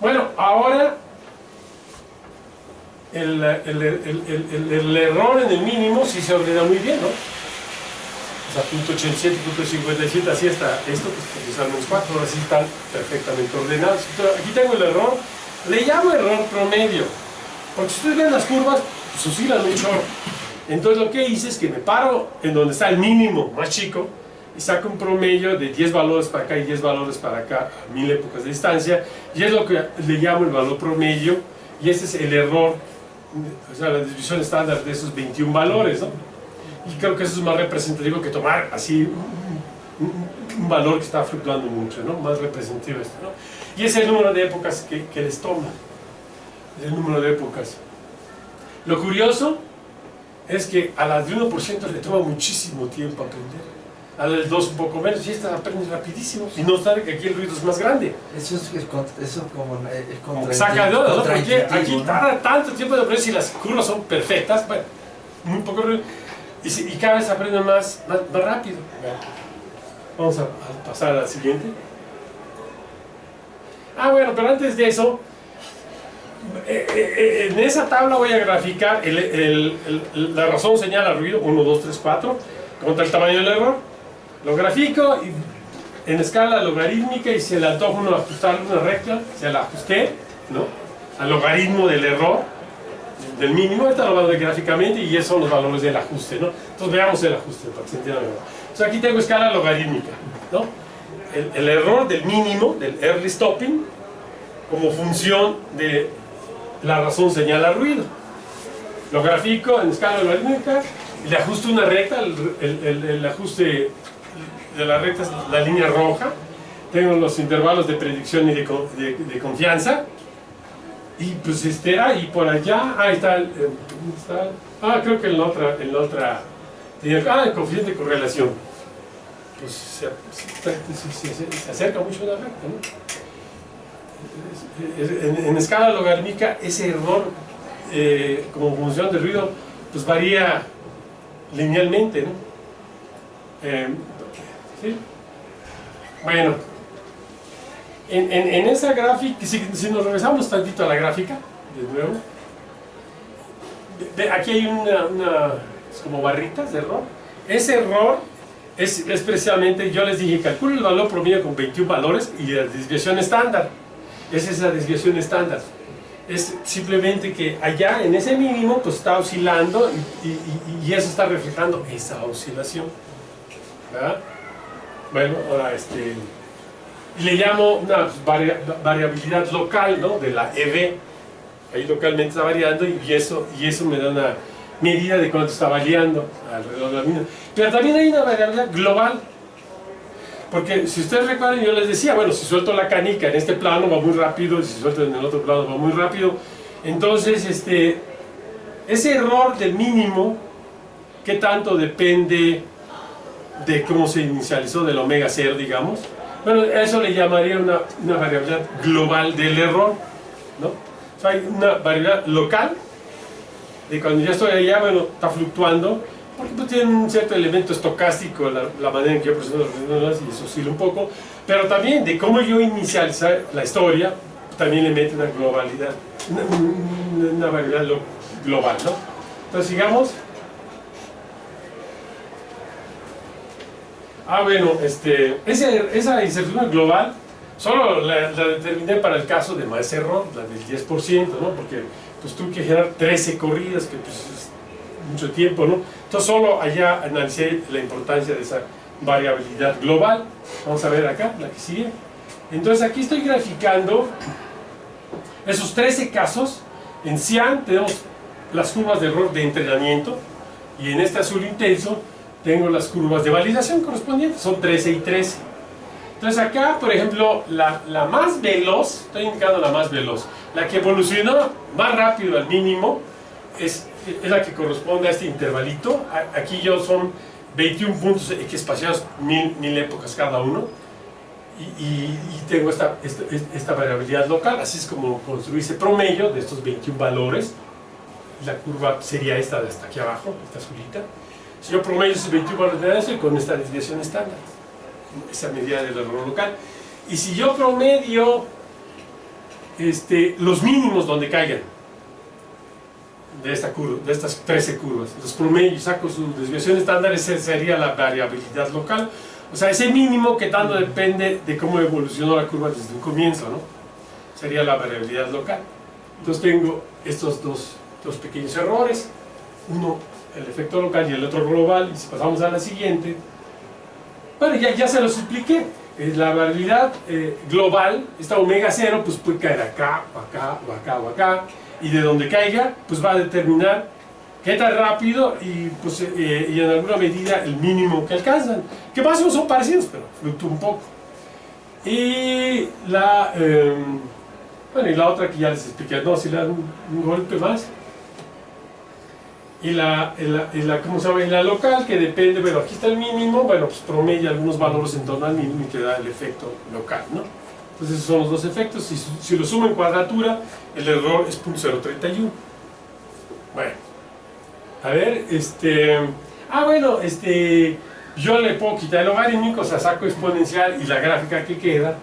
Bueno, ahora el error en el mínimo sí se ordena muy bien, ¿no? O sea, .87, .57, así está esto, pues es al menos 4, ahora sí están perfectamente ordenados. Entonces, aquí tengo el error, le llamo error promedio, porque si ustedes ven las curvas, pues oscilan un chorro. Entonces lo que hice es que me paro en donde está el mínimo más chico y saco un promedio de 10 valores para acá y 10 valores para acá a 1000 épocas de distancia, y es lo que le llamo el valor promedio, y este es el error, o sea, la desviación estándar de esos 21 valores, ¿no? Y creo que eso es más representativo que tomar así un valor que está fluctuando mucho, ¿no? Más representativo este, ¿no? Y ese es el número de épocas que les toma. Es el número de épocas. Lo curioso es que a las de 1% le toma muchísimo tiempo aprender. A las del 2 un poco menos, y esta aprende rapidísimo. Y no sabe que aquí el ruido es más grande. Eso como saca de onda, ¿no? Porque aquí tarda tanto tiempo de aprender si las curvas son perfectas, bueno, muy poco ruido. Y cada vez aprenden más rápido. Vamos a pasar a la siguiente. Bueno, pero antes de eso, en esa tabla voy a graficar la razón señala ruido, 1, 2, 3, 4, contra el tamaño del error. Lo grafico en escala logarítmica y se le antoja uno ajustar una recta, se la ajusté, ¿no? Al logaritmo del error, del mínimo. Ahorita lo vamos a ver gráficamente y esos son los valores del ajuste, ¿no? Entonces veamos el ajuste para que se entienda mejor. Entonces aquí tengo escala logarítmica, ¿no? El error del mínimo, del early stopping, como función de la razón señala ruido. Lo grafico en escala logarítmica y le ajusto una recta, el ajuste de la recta es la línea roja. Tengo los intervalos de predicción y de confianza. Y pues y por allá, ahí está, creo que en la otra, el coeficiente de correlación. Pues se acerca mucho a la recta, ¿no? En escala logarítmica, ese error como función de ruido, pues varía linealmente, ¿no? ¿Sí? Bueno, en esa gráfica, si nos regresamos tantito a la gráfica, de nuevo, aquí hay es como barritas de error. Ese error es precisamente, yo les dije, calculo el valor promedio con 21 valores y la desviación estándar. Esa es la desviación estándar. Es simplemente que allá en ese mínimo pues está oscilando y eso está reflejando esa oscilación, ¿verdad? Bueno, ahora le llamo una variabilidad local, ¿no? De la EV. Ahí localmente está variando y eso me da una medida de cuánto está variando alrededor de la mina. Pero también hay una variabilidad global. Porque si ustedes recuerdan, yo les decía, bueno, si suelto la canica en este plano va muy rápido, y si suelto en el otro plano va muy rápido. Entonces, ese error del mínimo, ¿qué tanto depende de cómo se inicializó del omega 0, digamos? Bueno, eso le llamaría una variabilidad global del error, ¿no? O sea, hay una variabilidad local, de cuando ya estoy allá, bueno, está fluctuando, porque pues tiene un cierto elemento estocástico la manera en que yo presento las fenómenos y eso oscila un poco, pero también de cómo yo inicializar la historia, también le mete una globalidad, una variabilidad global, ¿no? Entonces sigamos. Bueno, esa incertidumbre global solo la determiné para el caso de más error, la del 10%, ¿no? Porque pues tuve que generar 13 corridas, que pues es mucho tiempo, ¿no? Entonces solo allá analicé la importancia de esa variabilidad global. Vamos a ver acá, la que sigue. Entonces aquí estoy graficando esos 13 casos. En cian tenemos las curvas de error de entrenamiento y en este azul intenso tengo las curvas de validación correspondientes, son 13 y 13. Entonces acá, por ejemplo, la más veloz, estoy indicando la más veloz, la que evolucionó más rápido al mínimo, es la que corresponde a este intervalito. Aquí son 21 puntos espaciados, 1000 épocas cada uno, y tengo esta variabilidad local. Así es como construir ese promedio de estos 21 valores. La curva sería esta de hasta aquí abajo, esta azulita. Si yo promedio esos 21 valores de eso, con esta desviación estándar, esa medida del error local. Y si yo promedio los mínimos donde caigan de esta curva, de estas 13 curvas, los promedios, saco su desviación estándar, esa sería la variabilidad local. O sea, ese mínimo que tanto depende de cómo evolucionó la curva desde un comienzo, ¿no? Sería la variabilidad local. Entonces tengo estos dos pequeños errores, uno el efecto local y el otro global. Y si pasamos a la siguiente, bueno, ya se los expliqué. La variabilidad global, esta omega 0, pues puede caer acá, o acá, o acá, o acá, y de donde caiga, pues va a determinar qué tan rápido y en alguna medida el mínimo que alcanzan, que más o menos son parecidos, pero fluctúa un poco. Y la otra que ya les expliqué, no, si le dan un golpe más. Y ¿cómo se llama? Y la local, que depende, bueno, aquí está el mínimo, bueno, pues promedia algunos valores en torno al mínimo y te da el efecto local, ¿no? Entonces esos son los dos efectos. Si lo sumo en cuadratura, el error es 0.031. Bueno, a ver, yo le puedo quitar el logarítmico, o sea, saco exponencial y la gráfica que queda,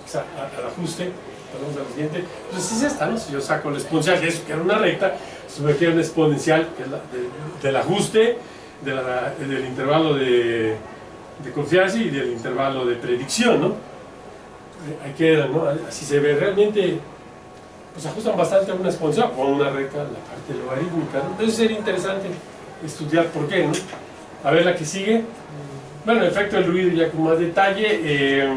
o sea, al ajuste, pasamos al siguiente. Entonces es esta, ¿no? Si yo saco el exponencial, que era una recta, se me queda una exponencial, que es del ajuste del intervalo de de confianza y del intervalo de predicción, ¿no? Ahí queda, ¿no? Así se ve. Realmente pues ajustan bastante a una exponencial o a una recta, la parte logarítmica, ¿no? Entonces sería interesante estudiar por qué, ¿no? A ver la que sigue. Bueno, el efecto del ruido ya con más detalle.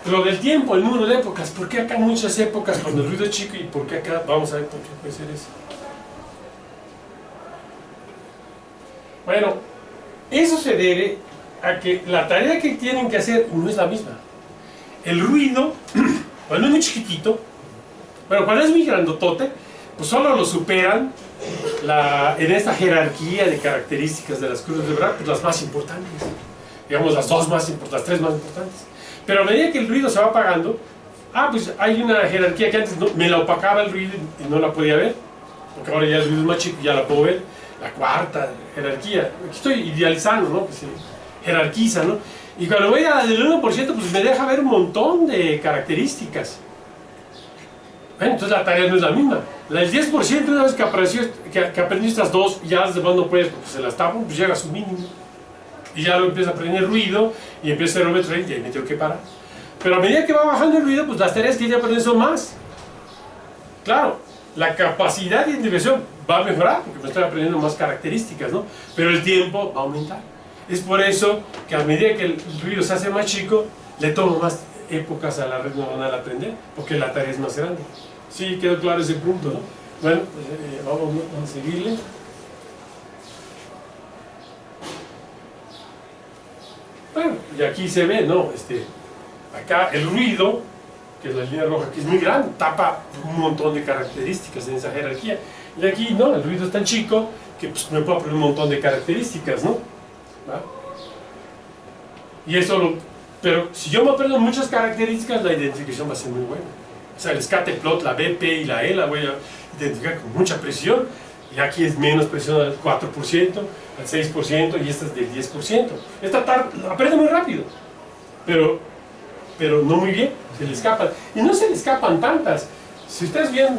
Lo del tiempo, el número de épocas. ¿Por qué acá muchas épocas cuando el ruido es chico y por qué acá? Vamos a ver por qué puede ser eso. Bueno, eso se debe a que la tarea que tienen que hacer no es la misma. El ruido, cuando es muy chiquitito, bueno, cuando es muy grandotote, pues solo lo superan en esta jerarquía de características de las curvas de Bragg, pues las más importantes. Digamos, las tres más importantes. Pero a medida que el ruido se va apagando, pues hay una jerarquía que antes me la opacaba el ruido y no la podía ver, porque ahora ya el ruido es más chico y ya la puedo ver. La cuarta jerarquía, aquí estoy idealizando, ¿no? Que se jerarquiza, ¿no? Y cuando voy a del 1%, pues me deja ver un montón de características. Bueno, entonces la tarea no es la misma. La del 10%, una vez que aprendí estas dos, y ya las demás no puedes porque se las tapan, pues llega a su mínimo. Y ya lo empieza a aprender ruido, y empieza a hacer el y ahí me tengo que parar. Pero a medida que va bajando el ruido, pues las tareas que tiene que aprender son más. Claro, la capacidad de identificación va a mejorar, porque me estoy aprendiendo más características, ¿no? Pero el tiempo va a aumentar. Es por eso que a medida que el ruido se hace más chico, le toma más épocas a la red neuronal aprender, porque la tarea es más grande. Sí, quedó claro ese punto, ¿no? Bueno, pues, vamos a seguirle. Bueno, y aquí se ve, ¿no? Acá el ruido, que es la línea roja, que es muy grande, tapa un montón de características en esa jerarquía. Y aquí, no, el ruido es tan chico que pues, me puedo aprender un montón de características, ¿no? ¿Va? Y eso pero si yo me aprendo muchas características, la identificación va a ser muy buena. O sea, el scatterplot, la BP y la E la voy a identificar con mucha precisión. Y aquí es menos presión al 4%, al 6%, y esta es del 10%. Esta aprende muy rápido, pero no muy bien, se le escapan. Y no se le escapan tantas. Si ustedes ven,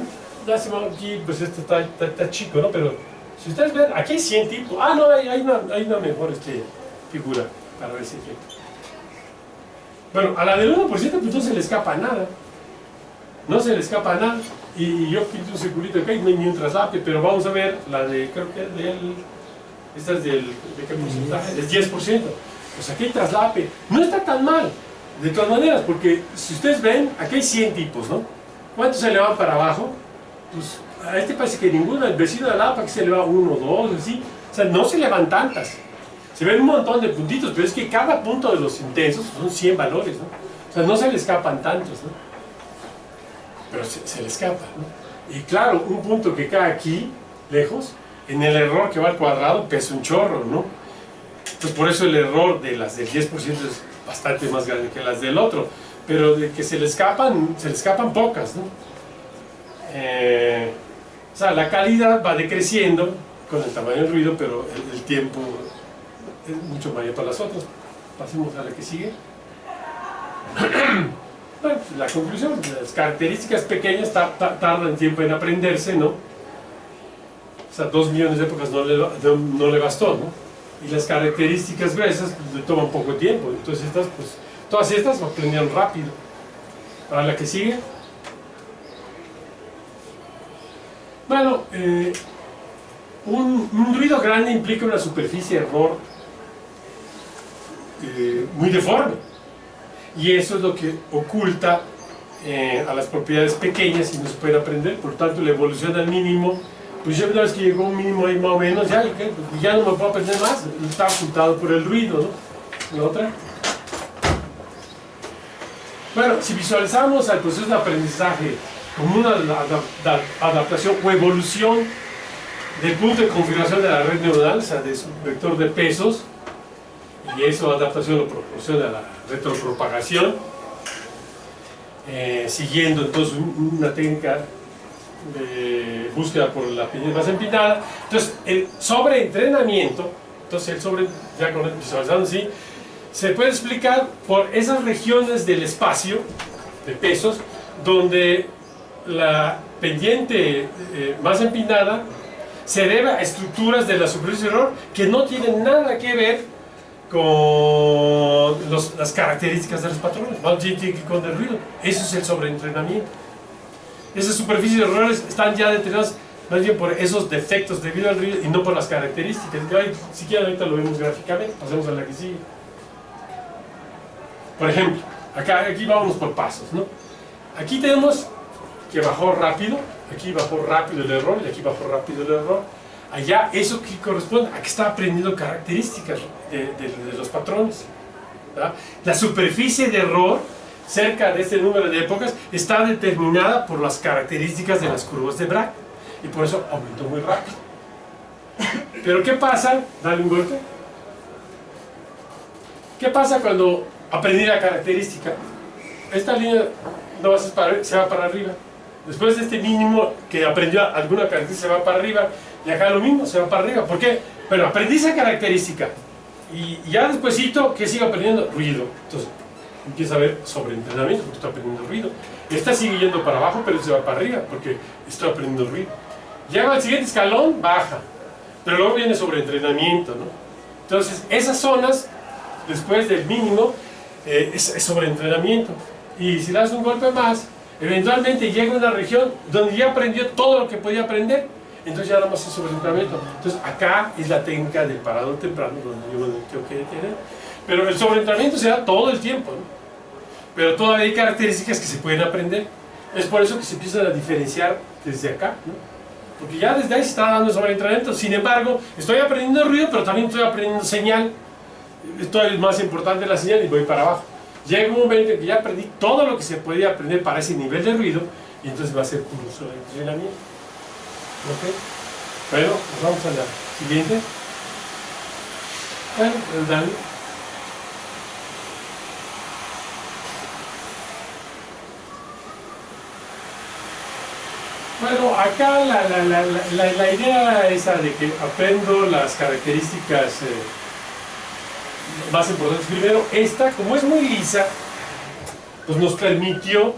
aquí, pues esto está chico, ¿no? Pero si ustedes ven, aquí hay 100 tipos. No, hay una mejor figura para ver ese efecto. Bueno, a la del 1% pues no se le escapa nada. No se le escapa nada. Y yo pinto un circulito acá y no hay ni un traslape, pero vamos a ver la de, creo que esta es ¿de qué porcentaje? Es 10%. Pues aquí hay traslape. No está tan mal, de todas maneras, porque si ustedes ven, aquí hay 100 tipos, ¿no? ¿Cuántos se le van para abajo? Pues a parece que ninguno, el vecino de al lado, para que se le va 1, 2, así. O sea, no se le van tantas. Se ven un montón de puntitos, pero es que cada punto de los intensos son 100 valores, ¿no? O sea, no se le escapan tantos, ¿no? Pero se le escapa, ¿no? Y claro, un punto que cae aquí, lejos, en el error que va al cuadrado, pesa un chorro, ¿no? Pues por eso el error de las del 10% es bastante más grande que las del otro. Pero de que se le escapan pocas, ¿no? O sea, la calidad va decreciendo con el tamaño del ruido, pero el tiempo es mucho mayor para las otras. Pasemos a la que sigue. Bueno, la conclusión, las características pequeñas tardan tiempo en aprenderse, ¿no? O sea, 2 millones de épocas no le bastó, ¿no? Y las características gruesas pues, le toman poco tiempo. Entonces todas estas aprendieron rápido. Ahora la que sigue. Bueno, un ruido grande implica una superficie de error muy deforme. Y eso es lo que oculta a las propiedades pequeñas y no se puede aprender. Por tanto, la evolución al mínimo, pues ya una vez que llegó a un mínimo ahí más o menos, ya no me puedo aprender más, está ocultado por el ruido, ¿no? La otra. Bueno, si visualizamos al proceso de aprendizaje como una adaptación o evolución del punto de configuración de la red neuronal, o sea, de su vector de pesos, y eso adaptación lo proporciona la retropropagación, siguiendo entonces una técnica de búsqueda por la pendiente más empinada. Entonces el sobreentrenamiento, ya con visualizando así, se puede explicar por esas regiones del espacio de pesos donde la pendiente más empinada se debe a estructuras de la superficie de error que no tienen nada que ver con las características de los patrones, más bien tiene que ver con el ruido. Eso es el sobreentrenamiento. Esas superficies de errores están ya determinadas más bien por esos defectos debido al ruido y no por las características. Si quieren ahorita lo vemos gráficamente, pasemos a la que sigue. Por ejemplo, aquí vámonos por pasos, ¿no? Aquí tenemos que bajó rápido, aquí bajó rápido el error y aquí bajó rápido el error. Allá, eso que corresponde a que está aprendiendo características de los patrones, ¿verdad? La superficie de error cerca de este número de épocas está determinada por las características de las curvas de Bragg y por eso aumentó muy rápido. Pero ¿qué pasa? Dale un golpe. ¿Qué pasa cuando aprendí la característica? Esta línea no va a ser se va para arriba. Después de este mínimo que aprendió alguna característica se va para arriba y acá lo mismo, se va para arriba. ¿Por qué? Bueno, aprendí esa característica y ya despuesito, ¿qué sigo aprendiendo? Ruido. Entonces empieza a haber sobreentrenamiento porque estoy aprendiendo ruido. Esta sigue yendo para abajo pero se va para arriba porque estoy aprendiendo ruido. Llego al siguiente escalón, baja, pero luego viene sobreentrenamiento, ¿no? Entonces esas zonas después del mínimo es sobreentrenamiento y si le das un golpe más eventualmente llega a una región donde ya aprendió todo lo que podía aprender, entonces ya nada más es sobreentrenamiento. Entonces acá es la técnica del parado temprano donde yo me tengo que detener, pero el sobreentrenamiento se da todo el tiempo, ¿no? Pero todavía hay características que se pueden aprender. Es por eso que se empiezan a diferenciar desde acá, ¿no? Porque ya desde ahí se está dando sobreentrenamiento. Sin embargo, estoy aprendiendo ruido, pero también estoy aprendiendo señal. Esto es más importante la señal y voy para abajo. Llega un momento en que ya aprendí todo lo que se podía aprender para ese nivel de ruido y entonces va a ser puro sobreentrenamiento. ¿Ok? Bueno, pues vamos a la siguiente. Bueno, pues dale. Bueno, acá la idea esa de que aprendo las características más importantes. Primero, esta, como es muy lisa, pues nos permitió,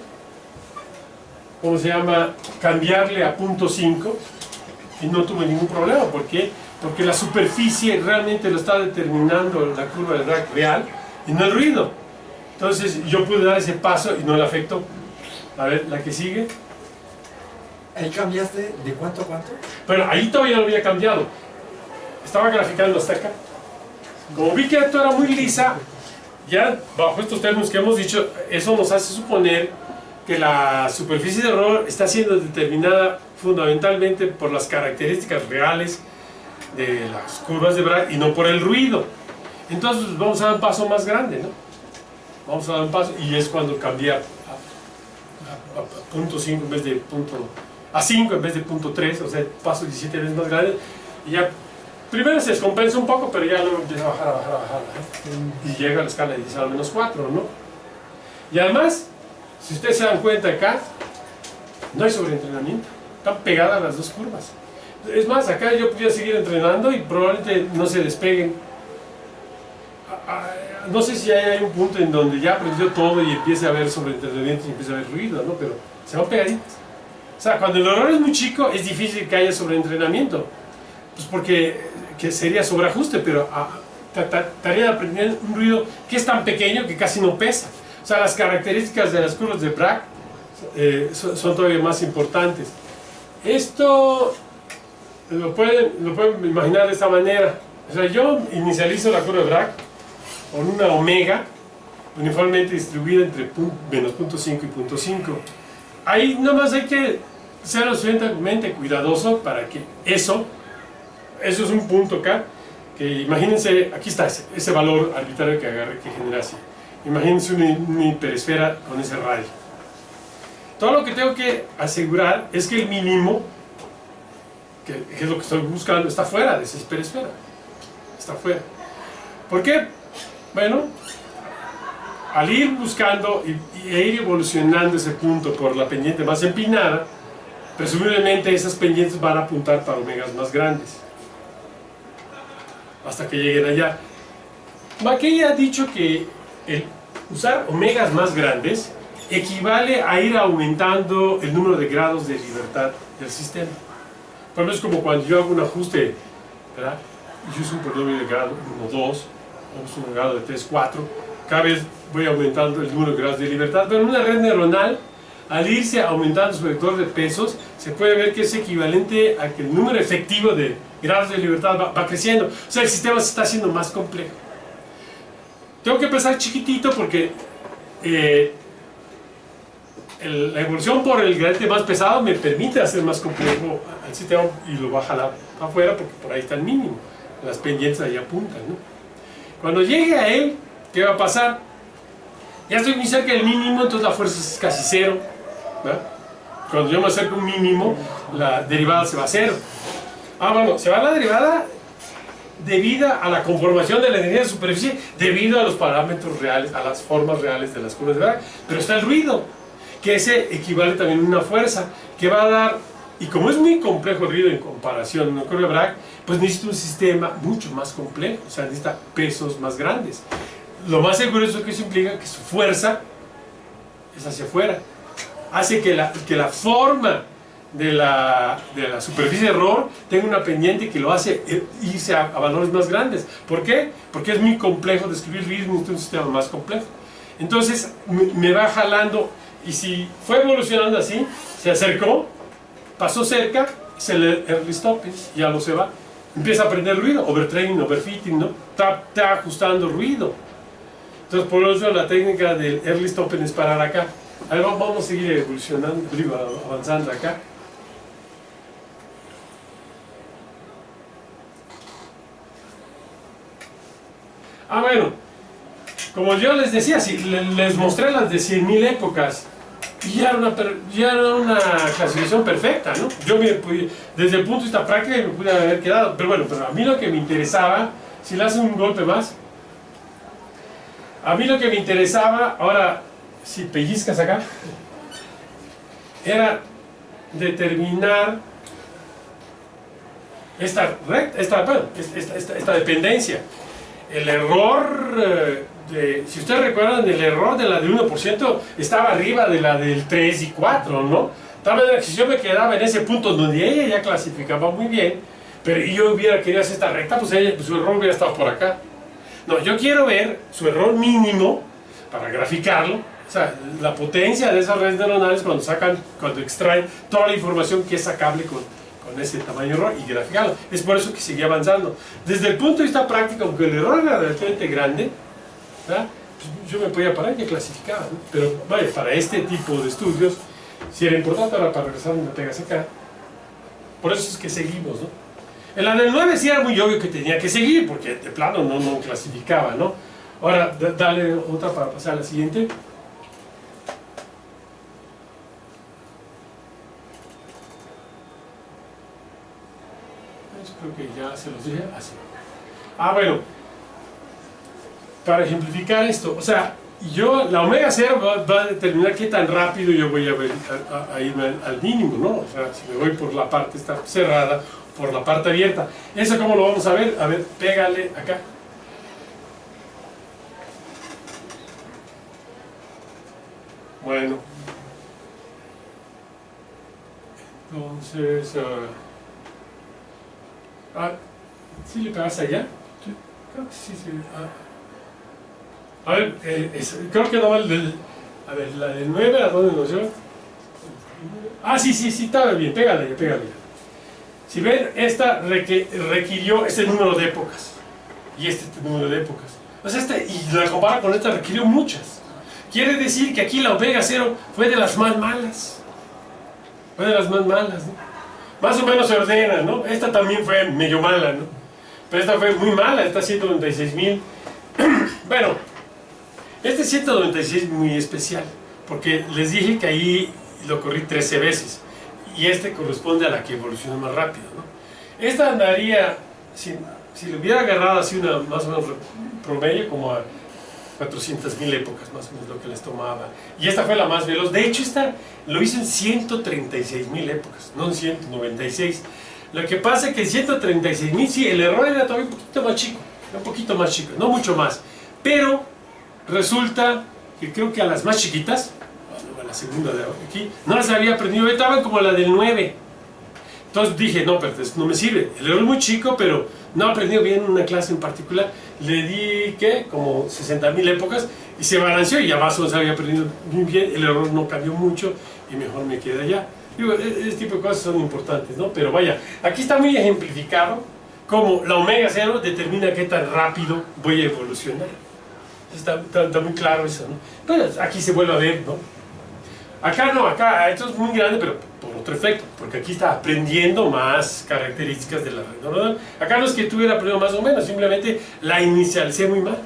¿cómo se llama?, cambiarle a 0.5 y no tuve ningún problema. ¿Por qué? Porque la superficie realmente lo está determinando la curva de Bragg real y no el ruido. Entonces yo pude dar ese paso y no le afectó. A ver, la que sigue. ¿Ahí cambiaste de cuánto a cuánto? Bueno, ahí todavía no había cambiado. Estaba graficando hasta acá. Como vi que esto era muy lisa, ya bajo estos términos que hemos dicho, eso nos hace suponer que la superficie de error está siendo determinada fundamentalmente por las características reales de las curvas de Bragg y no por el ruido. Entonces vamos a dar un paso más grande, ¿no? Vamos a dar un paso y es cuando cambiar a 0.5 en vez de a 5 en vez de 0.3, o sea, paso 17 veces más grande y ya. Primero se descompensa un poco, pero ya luego empieza a bajar, y llega a la escala de 10 a la menos 4, ¿no? Y además, si ustedes se dan cuenta acá, no hay sobreentrenamiento, están pegadas las dos curvas. Es más, acá yo podría seguir entrenando y probablemente no se despeguen. No sé si hay un punto en donde ya aprendió todo y empiece a haber sobreentrenamiento y empiece a haber ruido, ¿no? Pero se van pegaditas. O sea, cuando el error es muy chico, es difícil que haya sobreentrenamiento. Pues porque que sería sobreajuste, pero tarea de aprender un ruido que es tan pequeño que casi no pesa. O sea, las características de las curvas de Bragg son todavía más importantes. Esto lo pueden imaginar de esta manera. O sea, yo inicializo la curva de Bragg con una omega uniformemente distribuida entre menos 0.5 y 0.5. Ahí nada más hay que ser lo suficientemente cuidadoso para que eso es un punto acá, que imagínense, aquí está ese valor arbitrario que agarre, que genera así. Imagínense una hiperesfera con ese radio. Todo lo que tengo que asegurar es que el mínimo, que es lo que estoy buscando, está fuera de esa hiperesfera. Está fuera. ¿Por qué? Bueno, al ir buscando e ir evolucionando ese punto por la pendiente más empinada, presumiblemente esas pendientes van a apuntar para omegas más grandes hasta que lleguen allá. McKay ha dicho que el usar omegas más grandes equivale a ir aumentando el número de grados de libertad del sistema. Por ejemplo, es como cuando yo hago un ajuste, ¿verdad? Y yo uso un polinomio de grado 1, 2, uso un grado de 3, 4, cada vez voy aumentando el número de grados de libertad, pero en una red neuronal, al irse aumentando su vector de pesos, se puede ver que es equivalente a que el número efectivo de grados de libertad va creciendo. O sea, el sistema se está haciendo más complejo. Tengo que empezar chiquitito porque la evolución por el gradiente más pesado me permite hacer más complejo al sistema y lo va a jalar afuera porque por ahí está el mínimo. Las pendientes ahí apuntan, ¿no? Cuando llegue a él, ¿qué va a pasar? Ya estoy muy cerca del mínimo, entonces la fuerza es casi cero, ¿verdad? Cuando yo me acerco a un mínimo, la derivada se va a cero. Bueno, se va a la derivada debido a la conformación de la energía de superficie, debido a los parámetros reales, a las formas reales de las curvas de Bragg. Pero está el ruido, que ese equivale también a una fuerza, que va a dar, y como es muy complejo el ruido en comparación a una curva de Bragg, pues necesita un sistema mucho más complejo, o sea, necesita pesos más grandes. Lo más seguro es que eso implica que su fuerza es hacia afuera. Hace que la forma de la superficie de error tenga una pendiente que lo hace irse a valores más grandes. ¿Por qué? Porque es muy complejo describir ruido, necesita un sistema más complejo. Entonces me va jalando, y si fue evolucionando así, se acercó, pasó cerca, se le early stopping, ya no se va. Empieza a aprender ruido, overtraining, overfitting, ¿no? Está ajustando ruido. Entonces, por eso la técnica del early stopping es parar acá. A ver, vamos a seguir evolucionando, avanzando acá. Bueno, como yo les decía, si les mostré las de 100.000 épocas, y ya era una clasificación perfecta, ¿no? Yo desde el punto de vista práctico me pude haber quedado, pero bueno, pero a mí lo que me interesaba, si le hacen un golpe más, a mí lo que me interesaba, ahora, si pellizcas acá, era determinar esta dependencia. El error, si ustedes recuerdan, el error de la del 1% estaba arriba de la del 3 y 4, ¿no? Tal vez si yo me quedaba en ese punto donde ella ya clasificaba muy bien, pero yo hubiera querido hacer esta recta, pues su error hubiera estado por acá. No, yo quiero ver su error mínimo para graficarlo, o sea, la potencia de esas redes neuronales cuando extraen toda la información que es sacable con ese tamaño de error y graficarlo. Es por eso que seguía avanzando. Desde el punto de vista práctico, aunque el error era relativamente grande, ¿verdad? Pues yo me podía parar y clasificaba, ¿no? Pero vaya, para este tipo de estudios, si era importante, ahora para regresar me pegas acá. Por eso es que seguimos, ¿no? En la del 9 sí era muy obvio que tenía que seguir, porque de plano no clasificaba, ¿no? Ahora, dale otra para pasar a la siguiente. Creo que ya se los dije así. Bueno, para ejemplificar esto, o sea, la omega 0 va a determinar qué tan rápido yo voy a irme al mínimo, ¿no? O sea, si me voy por la parte esta cerrada, por la parte abierta. ¿Eso cómo lo vamos a ver? A ver, pégale acá. Bueno. Entonces... ¿sí le pegas allá? Sí, creo que sí. A ver, creo que no va el del... A ver, la del 9, ¿a dónde nos lleva? Sí, estaba bien, pégale. Si ven, esta requirió este número de épocas. Y este número de épocas. O sea, y la compara con esta, requirió muchas. Quiere decir que aquí la omega 0 fue de las más malas. ¿no? Más o menos se ordena, ¿no? Esta también fue medio mala, ¿no? Pero esta fue muy mala, esta 196.000. Bueno, este 196 es muy especial, porque les dije que ahí lo corrí 13 veces, y este corresponde a la que evoluciona más rápido, ¿no? Esta andaría, si le hubiera agarrado así una más o menos promedio, como a 400.000 épocas, más o menos lo que les tomaba. Y esta fue la más veloz. De hecho, esta lo hizo en 136.000 épocas, no en 196. Lo que pasa es que en 136.000, sí, el error era todavía un poquito más chico, no mucho más. Pero resulta que creo que a las más chiquitas, a la segunda de aquí, no las había aprendido, estaban como la del 9. Entonces dije, no, pero no me sirve. El error es muy chico, pero no he aprendido bien una clase en particular. Le di, ¿qué? Como 60.000 épocas y se balanceó y ya más o menos había aprendido muy bien. El error no cambió mucho y mejor me quedé allá. Digo, ese tipo de cosas son importantes, ¿no? Pero vaya, aquí está muy ejemplificado cómo la omega 0 determina qué tan rápido voy a evolucionar. Está muy claro eso, ¿no? Pero aquí se vuelve a ver, ¿no? Acá no, acá esto es muy grande, pero por otro efecto, porque aquí está aprendiendo más características de la red neuronal. Acá no es que tuviera aprendido más o menos, simplemente la inicialicé muy mal.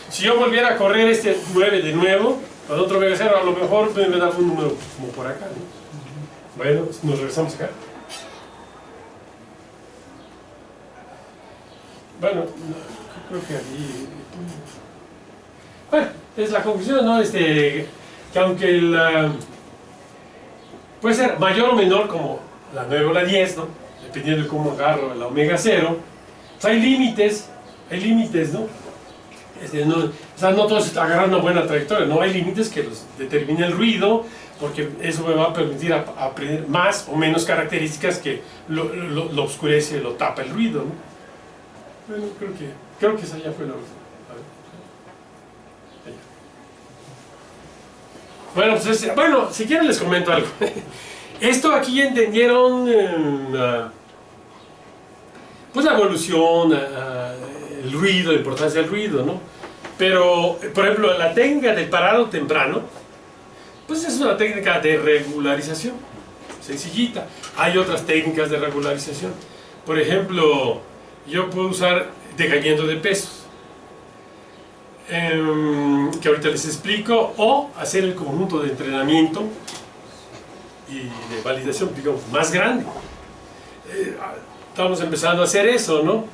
Si yo volviera a correr este 9 de nuevo, con otro omega 0, a lo mejor me da un número como por acá, ¿no? Bueno, nos regresamos acá. Bueno, creo que aquí... Bueno, es la conclusión, ¿no? Que aunque puede ser mayor o menor como la 9 o la 10, ¿no? Dependiendo de cómo agarro la omega 0, pues hay límites, ¿no? No, o sea, no todos agarran una buena trayectoria, no hay límites que los determine el ruido, porque eso me va a permitir aprender más o menos características que lo oscurece, lo tapa el ruido, ¿no? Bueno, creo que esa ya fue la última. Bueno, pues bueno, si quieren les comento algo. Esto aquí ya entendieron pues la evolución, el ruido, la importancia del ruido, ¿no? Pero, por ejemplo, la técnica del parado temprano, pues es una técnica de regularización, sencillita. Hay otras técnicas de regularización. Por ejemplo, yo puedo usar decayendo de pesos, que ahorita les explico, o hacer el conjunto de entrenamiento y de validación, digamos, más grande. Estamos empezando a hacer eso, ¿no?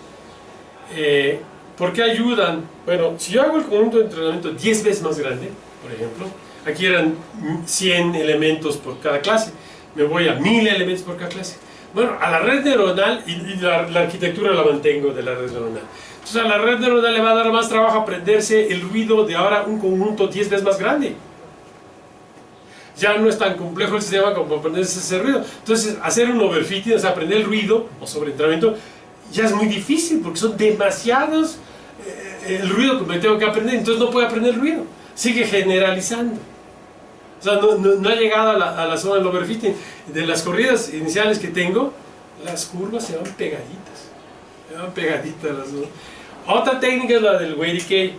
¿Por qué ayudan? Bueno, si yo hago el conjunto de entrenamiento 10 veces más grande, por ejemplo, aquí eran 100 elementos por cada clase, me voy a 1000 elementos por cada clase. Bueno, a la red neuronal, y la arquitectura la mantengo de la red neuronal. Entonces a la red neuronal le va a dar más trabajo aprenderse el ruido de ahora un conjunto 10 veces más grande. Ya no es tan complejo el sistema como aprenderse ese ruido. Entonces hacer un overfitting, o sea, aprender el ruido o sobreentrenamiento, ya es muy difícil porque son demasiados el ruido que me tengo que aprender, entonces no puede aprender el ruido, sigue generalizando. O sea, no ha llegado a la zona del overfitting. De las corridas iniciales que tengo, las curvas se van pegaditas. Se van pegaditas las dos. Otra técnica es la del weight decay.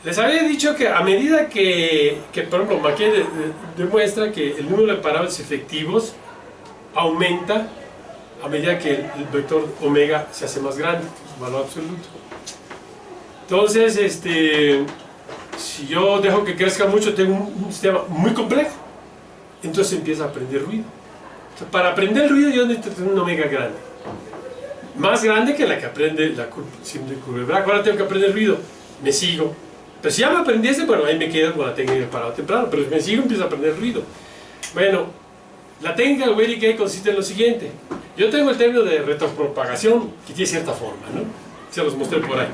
Les había dicho que a medida que por ejemplo, McKay demuestra que el número de parámetros efectivos aumenta a medida que el vector omega se hace más grande, su valor absoluto. Entonces, si yo dejo que crezca mucho, tengo un sistema muy complejo. Entonces empieza a aprender ruido. O sea, para aprender el ruido yo necesito tener una omega grande. Más grande que la que aprende la curva. Ahora tengo que aprender ruido. Me sigo. Pero si ya me aprendiese, bueno, ahí me quedo con la técnica de parado temprano. Pero si me sigo, empiezo a aprender ruido. Bueno, la técnica del weight decay consiste en lo siguiente. Yo tengo el término de retropropagación, que tiene cierta forma, ¿no? Se los mostré por ahí.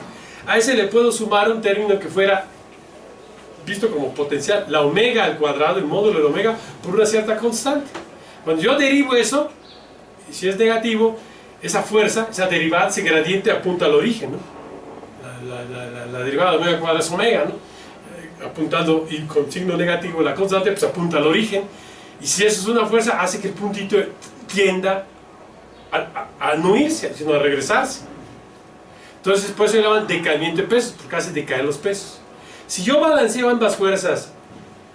A ese le puedo sumar un término que fuera visto como potencial, la omega al cuadrado, el módulo de omega, por una cierta constante. Cuando yo derivo eso, y si es negativo, esa fuerza, esa derivada, ese gradiente apunta al origen, ¿no? La derivada de omega al cuadrado es omega, ¿no? Apuntando, y con signo negativo la constante, pues apunta al origen. Y si eso es una fuerza, hace que el puntito tienda a no irse, sino a regresarse. Entonces, por eso le llaman decaimiento de pesos, porque hace decaer los pesos. Si yo balanceo ambas fuerzas,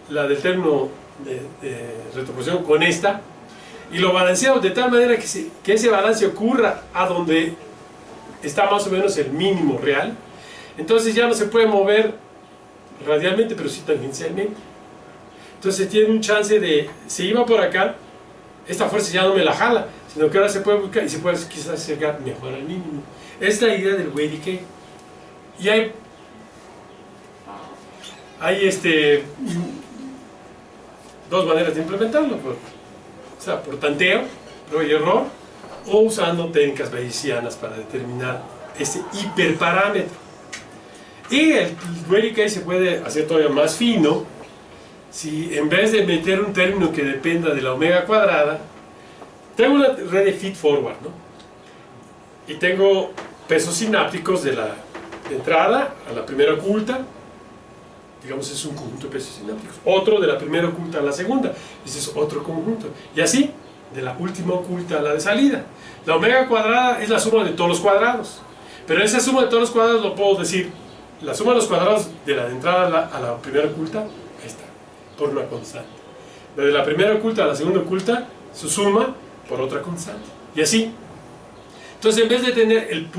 la del término de retroposición con esta, y lo balanceo de tal manera que ese balance ocurra a donde está más o menos el mínimo real, entonces ya no se puede mover radialmente, pero sí tangencialmente. Entonces tiene un chance de, si iba por acá, esta fuerza ya no me la jala, sino que ahora se puede buscar y se puede quizás acercar mejor al mínimo. Es la idea del weight decay. Y hay dos maneras de implementarlo, o sea, por tanteo, prueba y error, o usando técnicas bayesianas para determinar ese hiperparámetro. Y el weight decay se puede hacer todavía más fino si en vez de meter un término que dependa de la omega cuadrada, tengo una red de feed-forward, ¿no? Y tengo pesos sinápticos de la entrada a la primera oculta, digamos es un conjunto de pesos sinápticos, otro de la primera oculta a la segunda, ese es otro conjunto, y así de la última oculta a la de salida. La omega cuadrada es la suma de todos los cuadrados, pero esa suma de todos los cuadrados lo puedo decir, la suma de los cuadrados de la de entrada a la primera oculta, ahí está, por una constante. De la primera oculta a la segunda oculta, su suma por otra constante, y así. Entonces, en vez de tener el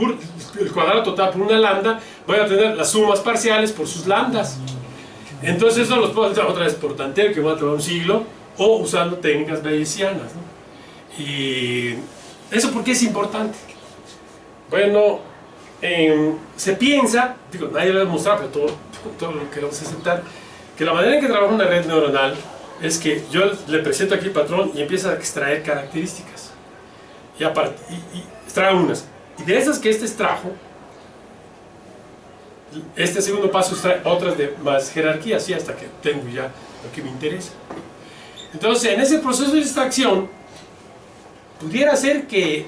cuadrado total por una lambda, voy a tener las sumas parciales por sus lambdas. Entonces, eso los puedo hacer otra vez por tanteo, que va a tomar un siglo, o usando técnicas bayesianas, ¿no? Y eso, ¿por qué es importante? Bueno, se piensa, digo, nadie lo ha demostrado, pero todo lo que vamos a aceptar, que la manera en que trabaja una red neuronal es que yo le presento aquí el patrón y empieza a extraer características. Y extrae unas. Y de esas que extrajo, este segundo paso extrae otras de más jerarquía, así hasta que tengo ya lo que me interesa. Entonces, en ese proceso de extracción, pudiera ser que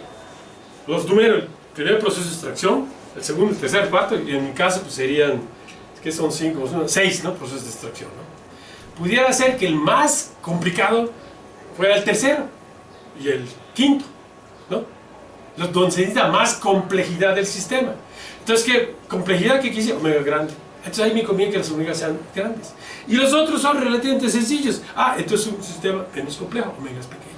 los números, el primer proceso de extracción, el segundo, el tercer, el cuarto, y en mi caso pues serían, ¿qué son 5? 6, ¿no? Procesos de extracción, ¿no? Pudiera ser que el más complicado fuera el tercero y el quinto, ¿no? Donde se necesita más complejidad del sistema. Entonces, ¿qué complejidad que quise? Omega grande. Entonces ahí me conviene que las omegas sean grandes. Y los otros son relativamente sencillos. Entonces es un sistema menos complejo, omegas pequeñas.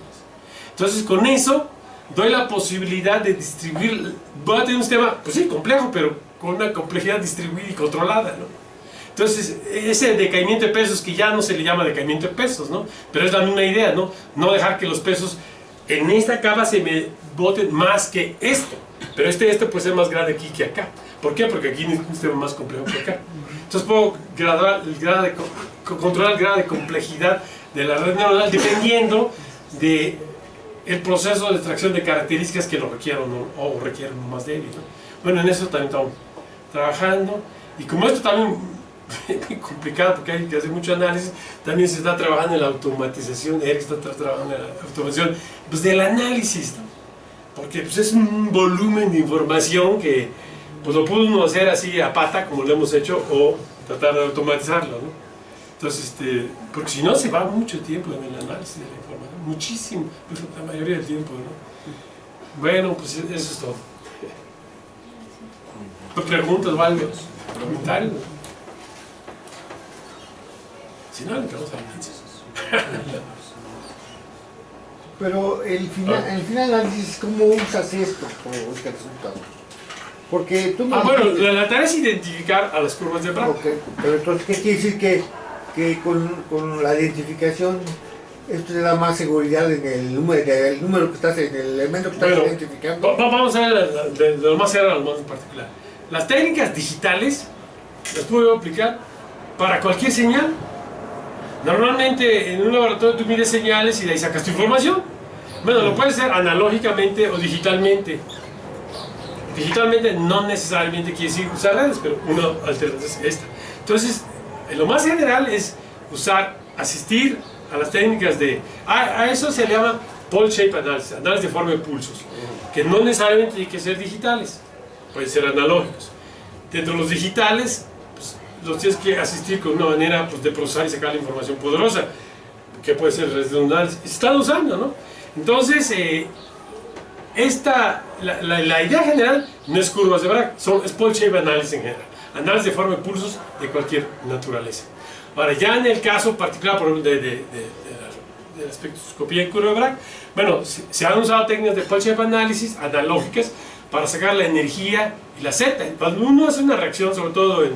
Entonces con eso doy la posibilidad de distribuir. Voy a tener un sistema, pues sí, complejo, pero con una complejidad distribuida y controlada, ¿no? Entonces, ese decaimiento de pesos, que ya no se le llama decaimiento de pesos, ¿no? Pero es la misma idea, ¿no? No dejar que los pesos en esta capa se me boten más que esto. Pero este puede ser más grande aquí que acá. ¿Por qué? Porque aquí es un sistema más complejo que acá. Entonces puedo controlar el grado de complejidad de la red neuronal dependiendo del proceso de extracción de características que lo requieran o requieren más débil, ¿no? Bueno, en eso también estamos trabajando. Y como esto también es muy complicado porque hay que hacer mucho análisis, también se está trabajando en la automatización. Eric está trabajando en la automatización pues, del análisis, ¿no? Porque pues, es un volumen de información que pues, lo puede uno hacer así a pata como lo hemos hecho o tratar de automatizarlo, ¿no? Entonces, porque si no se va mucho tiempo en el análisis de la información, muchísimo, pues, la mayoría del tiempo, ¿no? Bueno, pues eso es todo. ¿Preguntas o algo? ¿Comentarios? Si no, le quedamos a la Pero el final análisis, ¿cómo usas esto como este resultado? Porque tú me bueno, la tarea es identificar a las curvas de Bragg. Okay. Pero entonces, ¿qué quiere decir que con la identificación esto te da más seguridad en el número que estás, en el elemento que estás identificando? Vamos a ver de lo más general a lo más en particular. Las técnicas digitales las puedo aplicar para cualquier señal. Normalmente en un laboratorio tú mides señales y de ahí sacas tu información. Bueno, lo puedes hacer analógicamente o digitalmente. Digitalmente no necesariamente quiere decir usar redes, pero una alternativa es esta. Entonces, lo más general es asistir a las técnicas de... A eso se le llama pulse shape analysis, análisis de forma de pulsos, que no necesariamente tienen que ser digitales, pueden ser analógicos. Dentro de los digitales, pues, los tienes que asistir con una manera pues, de procesar y sacar la información poderosa, que puede ser redes neuronales. Se están usando, ¿no? Entonces, la idea general no es curvas de Bragg, es pulse shape analysis en general, análisis de forma de pulsos de cualquier naturaleza. Ahora, ya en el caso particular, por ejemplo, de la espectroscopía en curva de Bragg, bueno, se han usado técnicas de pulse shape analysis analógicas para sacar la energía y la Z. Cuando uno hace una reacción, sobre todo en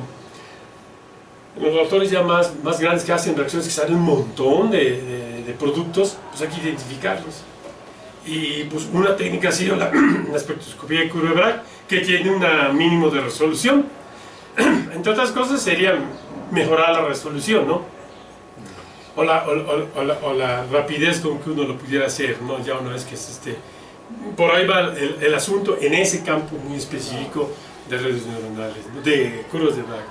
los laboratorios ya más grandes que hacen reacciones que salen un montón de productos, pues hay que identificarlos. Y pues una técnica ha sido la espectroscopía de curva de Bragg, que tiene un mínimo de resolución. Entre otras cosas sería mejorar la resolución, ¿no? O la rapidez con que uno lo pudiera hacer, ¿no? Ya una vez que es por ahí va el asunto en ese campo muy específico de redes neuronales, ¿no? De curvas de Bragg.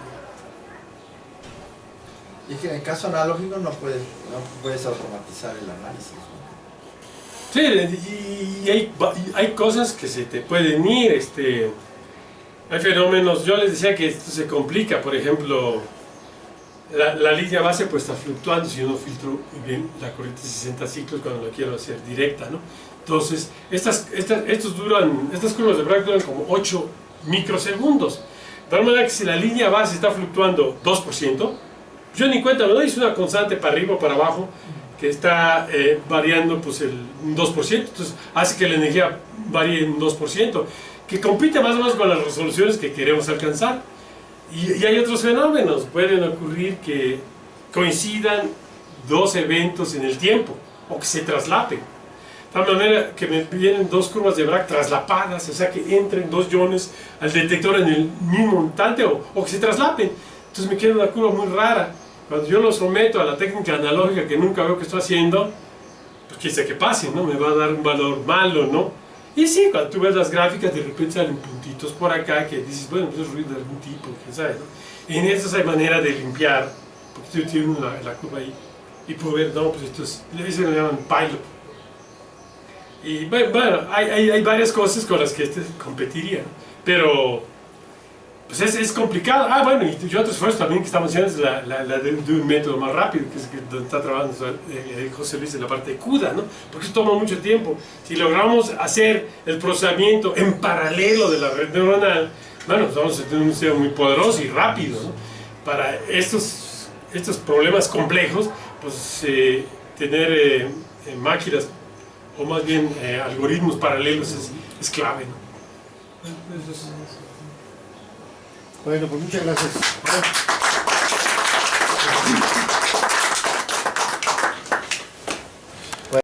Y que en caso analógico no puedes automatizar el análisis, ¿no? Sí, y hay cosas que se te pueden ir, hay fenómenos, yo les decía que esto se complica, por ejemplo, la línea base pues está fluctuando si yo no filtro bien la corriente de 60 ciclos cuando la quiero hacer directa, ¿no? Entonces, estas curvas de Bragg duran como 8 microsegundos. De tal manera que si la línea base está fluctuando 2%, yo ni cuenta me doy, es una constante para arriba o para abajo que está variando pues un 2%, entonces hace que la energía varíe en un 2%, que compite más o menos con las resoluciones que queremos alcanzar. Y hay otros fenómenos, pueden ocurrir que coincidan dos eventos en el tiempo, o que se traslapen. De tal manera que me vienen dos curvas de Bragg traslapadas, o sea que entren dos iones al detector en el mismo instante, o que se traslapen. Entonces me queda una curva muy rara. Cuando yo lo someto a la técnica analógica que nunca veo que estoy haciendo, pues quién sabe qué pase, ¿no? Me va a dar un valor malo, ¿no? Y sí, cuando tú ves las gráficas, de repente salen puntitos por acá que dices, bueno, pues es ruido de algún tipo, quién sabe, ¿no? Y en esas hay manera de limpiar, porque yo tengo la curva ahí, y puedo ver, no, pues esto es, se le llaman pilot. Y bueno, hay varias cosas con las que competiría, ¿no? Pero pues es complicado. Ah, bueno, y otro esfuerzo también que estamos haciendo es la de un método más rápido, que es donde está trabajando José Luis en la parte de CUDA, ¿no? Porque eso toma mucho tiempo. Si logramos hacer el procesamiento en paralelo de la red neuronal, bueno, pues vamos a tener un sistema muy poderoso y rápido, ¿no? Para estos problemas complejos, pues tener máquinas, o más bien algoritmos paralelos es clave, ¿no? Bueno, pues muchas gracias.